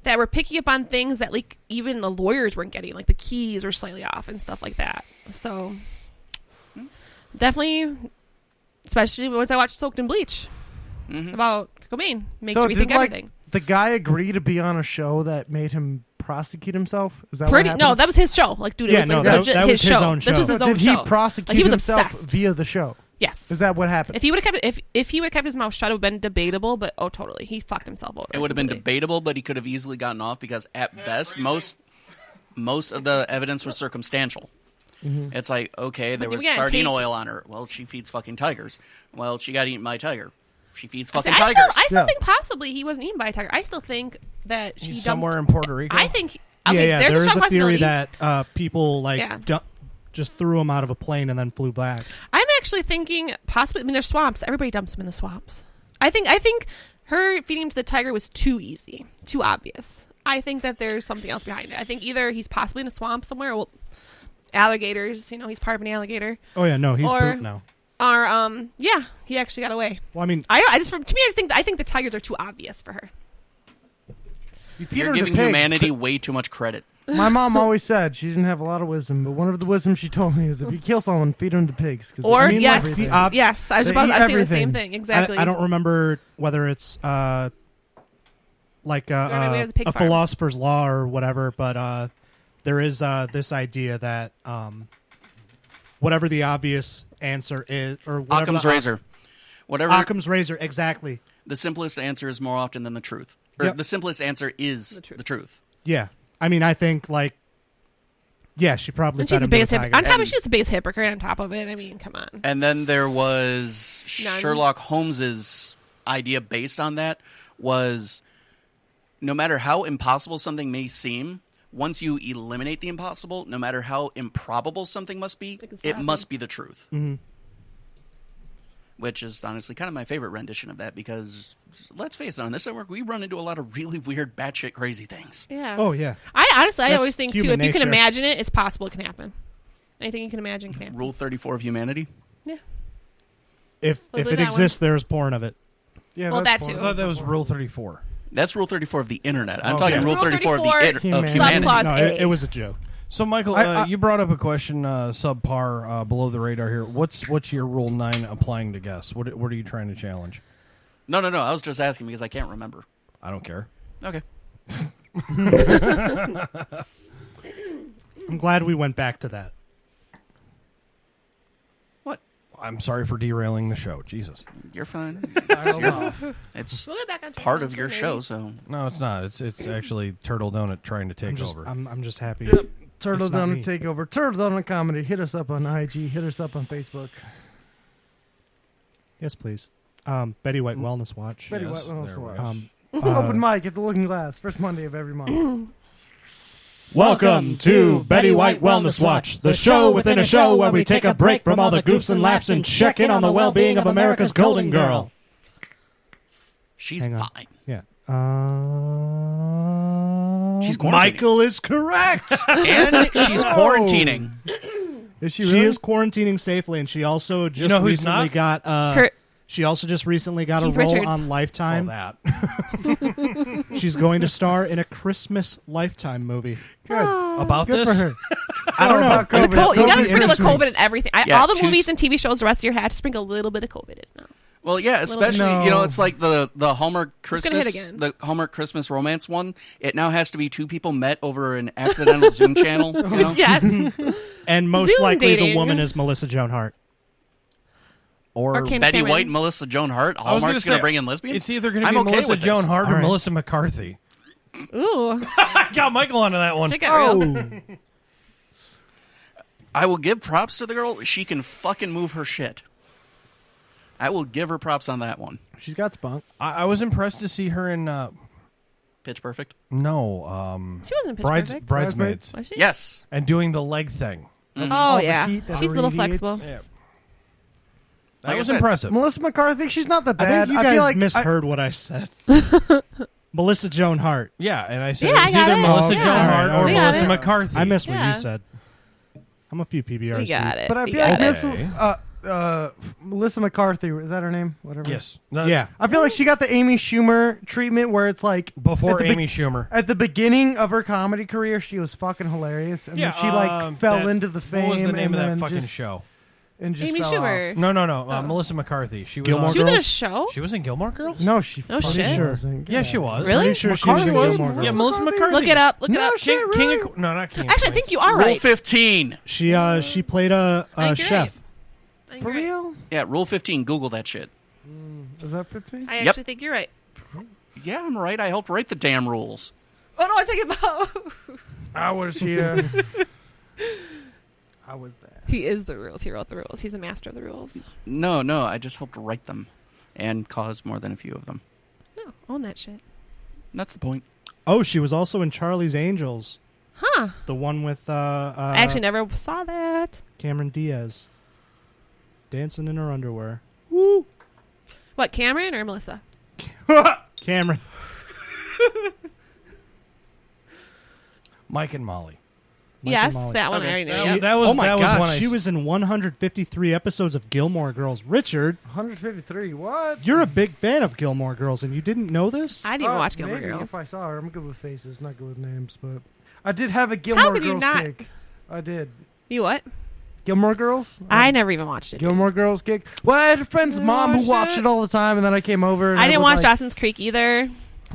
that were picking up on things that like even the lawyers weren't getting, like the keys were slightly off and stuff like that. So definitely, especially once I watched Soaked in Bleach about Cobain, makes so you rethink did like everything. the guy agree to be on a show that made him prosecute himself? Is that Pretty what no, happened? that was his show. Like, dude, Yeah, it was no, like that- legit that his was his show. own This show. was his So own did show. he prosecute Like, he was himself obsessed. via the show? Yes. Is that what happened? If he would have kept if he would have kept his mouth shut, it would have been debatable. But oh, totally, he fucked himself over. It would have been completely. debatable, but he could have easily gotten off because at best, most of the evidence was circumstantial. It's like, okay, there But was you can't sardine take- oil on her. Well, she feeds fucking tigers. Well, she got eaten by a tiger. She feeds I fucking still, tigers. I still Yeah. think possibly he wasn't eaten by a tiger. I still think that she He's dumped, somewhere in Puerto Rico. I think. Okay, yeah, there's there a is strong a theory possibility. that people like Yeah. just threw him out of a plane and then flew back. I'm actually thinking possibly. I mean, there's swamps. Everybody dumps them in the swamps. I think her feeding him to the tiger was too easy, too obvious. I think that there's something else behind it. I think either he's possibly in a swamp somewhere. Well, alligators. You know, he's part of an alligator. Oh yeah, no, he's Or- pooped now. Or yeah, he actually got away. Well, I mean, I just to me, I think the tigers are too obvious for her. You feed You're her to giving pigs. humanity way too much credit. My mom always said she didn't have a lot of wisdom, but one of the wisdom she told me is if you kill someone, feed them to pigs. 'Cause they Or eat yes, everything. yes, I was They about eat to say the same everything. thing. Exactly. I don't remember whether it's like we have a pig a farm. philosopher's law or whatever, but there is this idea that whatever the obvious answer is, or whatever Occam's the razor. Whatever. Occam's razor, exactly. The simplest answer is more often than the truth. Or Yep. the simplest answer is the truth. Yeah, I mean, I think like, yeah, she probably And fed she's a him to the biggest tiger. on top of she's a biggest hypocrite on top of it. I mean, come on. And then there was None. Sherlock Holmes's idea based on that was no matter how impossible something may seem, once you eliminate the impossible, no matter how improbable something must be, it must be the truth. Mhm. Which is honestly kind of my favorite rendition of that because, let's face it, on this network, we run into a lot of really weird, batshit crazy things. Yeah. Oh, yeah. I honestly, I That's always think too, if human you can nature. imagine it, it's possible it can happen. Anything you can imagine can happen. Rule 34 of humanity? Yeah. If We'll if do it that exists, there's porn of it. Yeah, Well, that's that I too. thought that was Rule 34. That's Rule 34 of the internet. I'm Oh, talking okay. Rule Rule 34 of, 34 of humanity. Subclause No, A. it was a joke. So, Michael, you brought up a question, subpar, below the radar here. What's your Rule 9 applying to guests? What are you trying to challenge? No. I was just asking because I can't remember. I don't care. Okay. I'm glad we went back to that. What? I'm sorry for derailing the show. Jesus. You're fine. know. It's We'll get back on track part of your maybe. show, so No, it's not. It's actually Turtle Donut trying to take over. I'm just happy. Turtle It's not Donut me. Takeover. Turtle Donut Comedy. Hit us up on IG. Hit us up on Facebook. Yes, please. Betty White Wellness Watch. Betty Yes, White Wellness there we Watch. go. Open mic at the Looking Glass. First Monday of every month. Welcome to Betty White Wellness Watch, the show within a show where we take a break from all the goofs and laughs and check in on the well-being of America's golden girl. She's Hang on. fine. Yeah. She's quarantining. Michael is correct. And she's quarantining. Is she She really? is quarantining safely, and she also just know who's recently not? got. Kurt. She also just recently got Keith a role Richards. on Lifetime. that. She's going to star in a Christmas Lifetime movie. About Good this? for her. I don't know. About COVID. You gotta It'll be sprinkle the interesting. COVID in everything. Yeah, All the choose- movies and TV shows the rest of your year had to sprinkle a little bit of COVID in. No. Well, yeah, especially No. it's like the Hallmark gonna hit Christmas, again. the Hallmark Christmas romance one. It now has to be two people met over an accidental Zoom channel. You know? Yes. And most Zoom likely the dating. woman is Melissa Joan Hart. Or Candace Betty Cameron. White and Melissa Joan Hart. I was Hallmark's say, going to bring in lesbians. It's either going to I'm be okay Melissa with Joan this. Hart All or right. Melissa McCarthy. Ooh. I got Michael onto that one. Shit got real. Oh. I will give props to the girl. She can fucking move her shit. I will give her props on that one. She's got spunk. I was impressed to see her in Pitch Perfect. She wasn't in Pitch Perfect. Bridesmaids. Was she? Yes. And doing the leg thing. Oh, the yeah. heat that She's a little radiates. flexible. Yeah. Like That I was said, impressive. Melissa McCarthy, she's not that I bad. think you feel guys like misheard what I said. Melissa Joan Hart. Yeah, and I said Yeah, it was I got either it. Melissa Yeah. Joan Hart All or right. We got Melissa it. McCarthy. I missed what Yeah. you said. I'm a few PBRs. We got deep. it. But I We feel like got it. Melissa McCarthy, is that her name? Whatever. Yes. Yeah. I feel like she got the Amy Schumer treatment where it's like Before at the Amy Schumer. At the beginning of her comedy career, she was fucking hilarious, and Yeah, then she like fell into the fame. What was the name and of that then fucking just, show? And just Amy fell Schumer. off. No. Melissa McCarthy. She was Gilmore on, She was in a Girls? show? She was in Gilmore Girls? No, she. No fucking shit. wasn't. Yeah, she was. Really? Pretty sure she was in McCarthy Gilmore was? Girls. Yeah, Melissa McCarthy. Look it up. Look it No up. shit, really? No, not King of Actually, I Queens. think you are Rule right. 15. She played a I think you're chef. right. I think For you're right. real? Yeah, Rule 15. Google that shit. Is that 15? I Yep. actually think you're right. Yeah, I'm right. I helped write the damn rules. Oh, no, I take it back. I was here. I was there. He is the rules. He wrote the rules. He's a master of the rules. No, I just helped write them and cause more than a few of them. No, own that shit. That's the point. Oh, she was also in Charlie's Angels. Huh. The one with I actually never saw that. Cameron Diaz. Dancing in her underwear. What, Cameron or Melissa? Cameron. Mike and Molly. Mike Yes, and Molly. that one I Okay. already knew. She- Yep. that was Oh my that god, was when she I, was in 153 episodes of Gilmore Girls. Richard, 153. What? you're a big fan of Gilmore Girls, and you didn't know this? I didn't even watch Gilmore maybe Girls. If I saw her, I'm good with faces, not good with names. But I did have a Gilmore could you Girls not? kick. I did. You what? Gilmore Girls. I never even watched it. Gilmore Girls kick. Well, I had a friend's mom who watch watched it? it all the time, and then I came over. And I didn't would, watch like, Dawson's Creek either.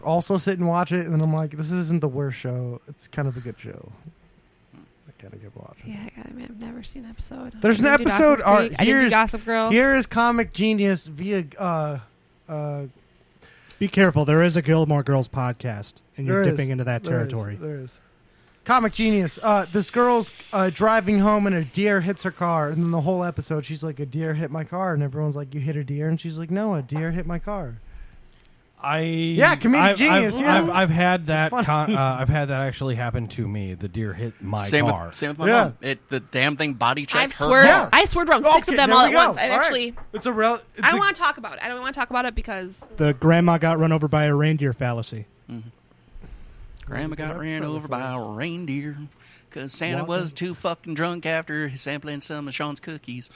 Also sit and watch it, and then I'm like, this isn't the worst show. It's kind of a good show. I gotta get watching. Yeah, I gotta admit, I've never seen an episode. There's an I didn't do episode. Dawson's Creek. I didn't do Here's Gossip Girl. Here is Comic Genius via. Be careful, there is a Gilmore Girls podcast, and you're There is. dipping into that There is. territory. There is. Comic Genius. This girl's driving home and a deer hits her car, and then the whole episode she's like, "A deer hit my car," and everyone's like, "You hit a deer," and she's like, "No, a deer hit my car." comedic genius. I've had that. It's funny. I've had that actually happen to me. The deer hit my Same car. with my Yeah. mom. The damn thing body checked her swerved. car. I swerved around 6 of them there all we at go. once. I All right. actually. It's a real. It's I don't a- want to talk about it. I don't want to talk about it because The grandma got run over by a reindeer fallacy. Grandma got ran over by a reindeer because Santa was too fucking drunk after sampling some of Sean's cookies.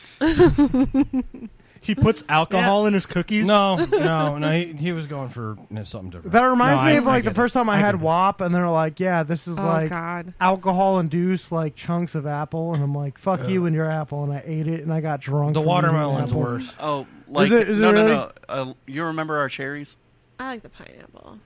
He puts alcohol in his cookies? No. He was going for something different. That reminds No, me I- of I like the get first time I I had get it. WAP, and they're like, "Yeah, this is oh like god, alcohol-induced like chunks of apple," and I'm like, "Fuck you and your apple," and I ate it, and I got drunk. The from eating watermelon's apple. worse. Oh, like is it no, really? no. You remember our cherries? I like the pineapple.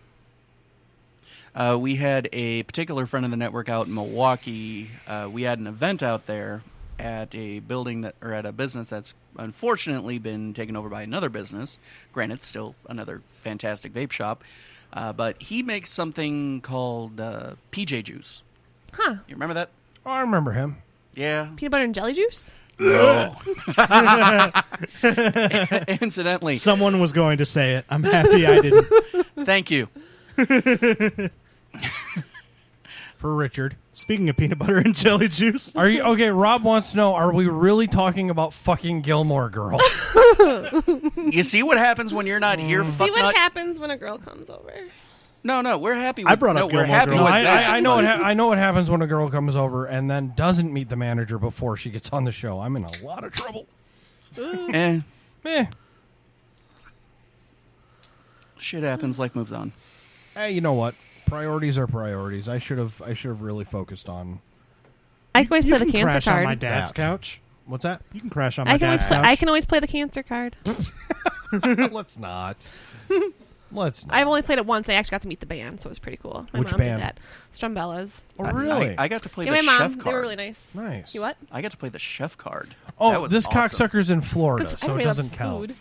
We had a particular friend of the network out in Milwaukee. We had an event out there at a building at a business that's unfortunately been taken over by another business. Granted, still another fantastic vape shop. But he makes something called PJ juice. Huh? You remember that? Oh, I remember him. Yeah. Peanut butter and jelly juice? No. Incidentally. Someone was going to say it. I'm happy I didn't. Thank you. For Richard. Speaking of peanut butter and jelly juice. Are you okay? Rob wants to know, are we really talking about fucking Gilmore Girls? You see what happens when you're not here, See what happens when a girl comes over. No, we're happy with I brought up we're Gilmore happy Girls. with I that. know I know what happens when a girl comes over and then doesn't meet the manager before she gets on the show. I'm in a lot of trouble. Eh. Eh. Shit happens, life moves on. Hey, you know what? Priorities are priorities. I should have really focused on. I can always play the can cancer crash card. on my dad's couch. What's that? You can crash on my dad's couch. I can always play the cancer card. Let's not. Let's not. I've only played it once. I actually got to meet the band, so it was pretty cool. My Which mom band? did that. Strumbellas. Oh, really? I got to play Yeah, the my mom. chef card. They were really nice. Nice. You what? I got to play the chef card. Oh, That was this awesome. cocksucker's in Florida, 'Cause so it everybody doesn't loves count. food.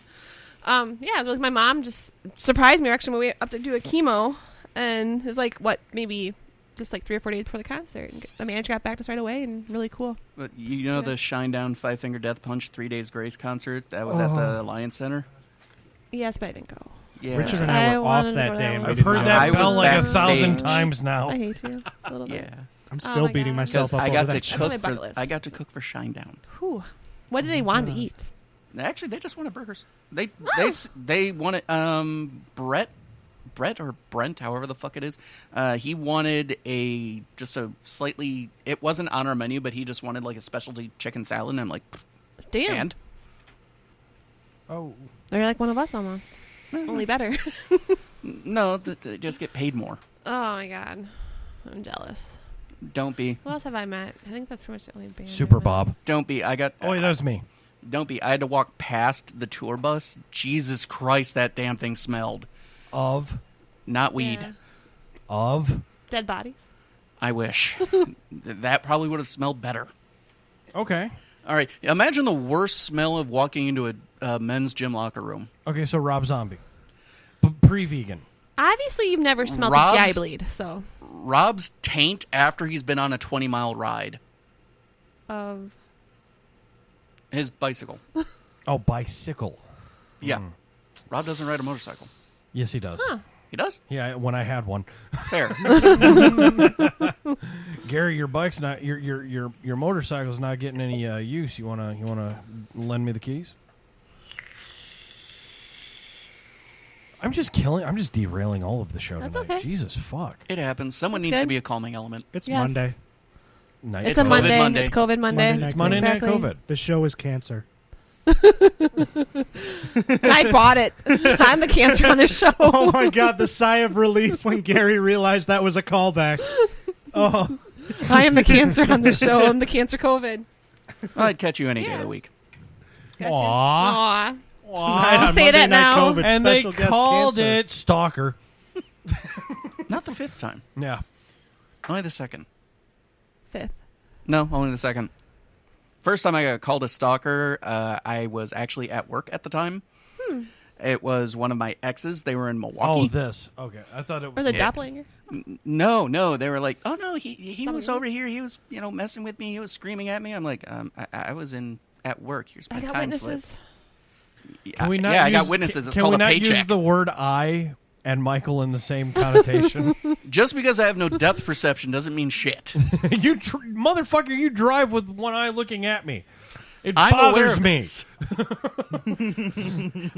Yeah, it was like my mom just surprised me. Actually, we went up to do a chemo, and it was like, maybe just like 3 or 4 days before the concert. And the manager got back to us right away, and really cool. But you know the Shinedown 5 Finger Death Punch 3 Days Grace concert that was at the Alliance Center? Yes, but I didn't go. Yeah. Richard and I were wanted off to that go day. And one. we I've didn't heard go. that I bell was like backstage. 1,000 times now. I hate you a little bit. Yeah. I'm still my beating God. myself up I over got to that shit. on my cook bucket for list. I got to cook for Shinedown. Whew. What did they want to eat? Actually, they just wanted burgers. They Oh. they wanted Brett or Brent, however the fuck it is. He wanted just a slightly. It wasn't on our menu, but he just wanted like a specialty chicken salad. And I'm like, Damn. and Oh. They're like one of us almost. Only better. no, they just get paid more. Oh my god. I'm jealous. Don't be. Who else have I met? I think that's pretty much the only band. Super I've met. Bob. Don't be. I got. Oh, yeah, that was me. Don't be. I had to walk past the tour bus. Jesus Christ, that damn thing smelled. Of? Not weed. Yeah. Of? Dead bodies. I wish. That probably would have smelled better. Okay. All right. Imagine the worst smell of walking into a men's gym locker room. Okay, so Rob Zombie. Pre-vegan. Obviously, you've never smelled the Rob's- GI bleed, so. Rob's taint after he's been on a 20-mile ride. Of. His bicycle. Oh, bicycle. Yeah. Rob doesn't ride a motorcycle. Yes, he does. Huh. He does? Yeah, when I had one. Fair. Gary, your bike's not your motorcycle's not getting any use. You wanna lend me the keys? I'm just derailing all of the show That's tonight. okay. Jesus fuck. It happens. Someone needs good. to be a calming element. It's Yes. Monday. Night. It's It's a COVID Monday. Monday. It's COVID Monday. Monday It's Monday Exactly. night COVID. The show is cancer. I bought it. I'm the cancer on this show. Oh my god, the sigh of relief when Gary realized that was a callback. Oh, I am the cancer on this show. I'm the cancer COVID. I'd catch you any day Yeah. of the week. Gotcha. Aw. Aw. tonight on say Monday that Night now. COVID, And they special guest called cancer. it stalker. Not the 5th time. Yeah. Only the 2nd. 5th. No, only the 2nd. First time I got called a stalker, I was actually at work at the time. It was one of my exes. They were in Milwaukee. Oh, this. Okay. I thought it Or was. the Yeah. doppelganger. No. They were like, oh, no, he was Something. over here. He was, messing with me. He was screaming at me. I'm like, I was at work. Here's my I got time witnesses. slip. Can we not I got use- witnesses. It's Can called we a not paycheck. use the word I and Michael in the same connotation? Just because I have no depth perception doesn't mean shit. Motherfucker, you drive with one eye looking at me. It I'm aware bothers of me. this.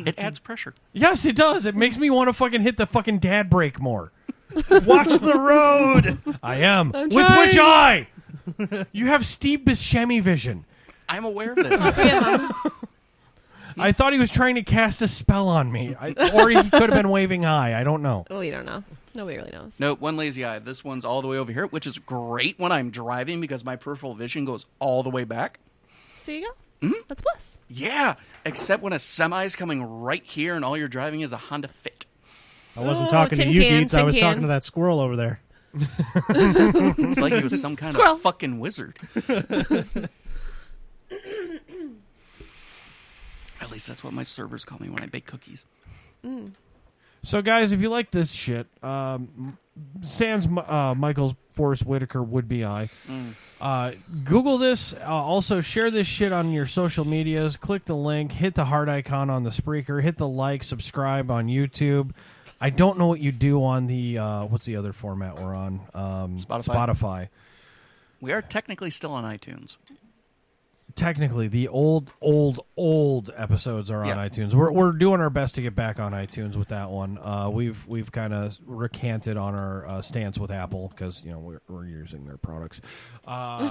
It adds pressure. Yes, it does. It makes me want to fucking hit the fucking dad brake more. Watch the road. I am. I'm With trying. which eye? You have Steve Buscemi vision. I'm aware of this. I thought he was trying to cast a spell on me. Or he could have been waving high. I don't know. Oh, you don't know. Nobody really knows. No, one lazy eye. This one's all the way over here, which is great when I'm driving because my peripheral vision goes all the way back. So you go. That's plus. Yeah, except when a semi's coming right here and all you're driving is a Honda Fit. I wasn't Oh, talking to tin you, can, Deeds. I tin was can. talking to that squirrel over there. It's like he was some kind Squirrel. of fucking wizard. At least that's what my servers call me when I bake cookies. So, guys, if you like this shit, sans Michael's Forrest Whitaker would-be I. Google this. Also, share this shit on your social medias. Click the link. Hit the heart icon on the Spreaker. Hit the like. Subscribe on YouTube. I don't know what you do on the what's the other format we're on? Spotify. We are technically still on iTunes. Technically, the old episodes are on iTunes. We're doing our best to get back on iTunes with that one. We've kind of recanted on our stance with Apple because we're using their products. But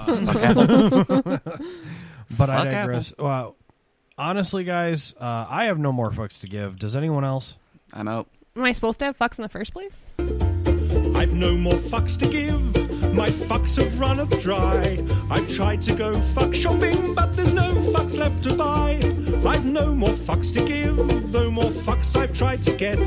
I digress. Honestly, guys, I have no more fucks to give. Does anyone else? I'm out. Am I supposed to have fucks in the first place? I've no more fucks to give. My fucks have runneth dry. I've tried to go fuck shopping, but there's no fucks left to buy. I've no more fucks to give, though more fucks I've tried to get.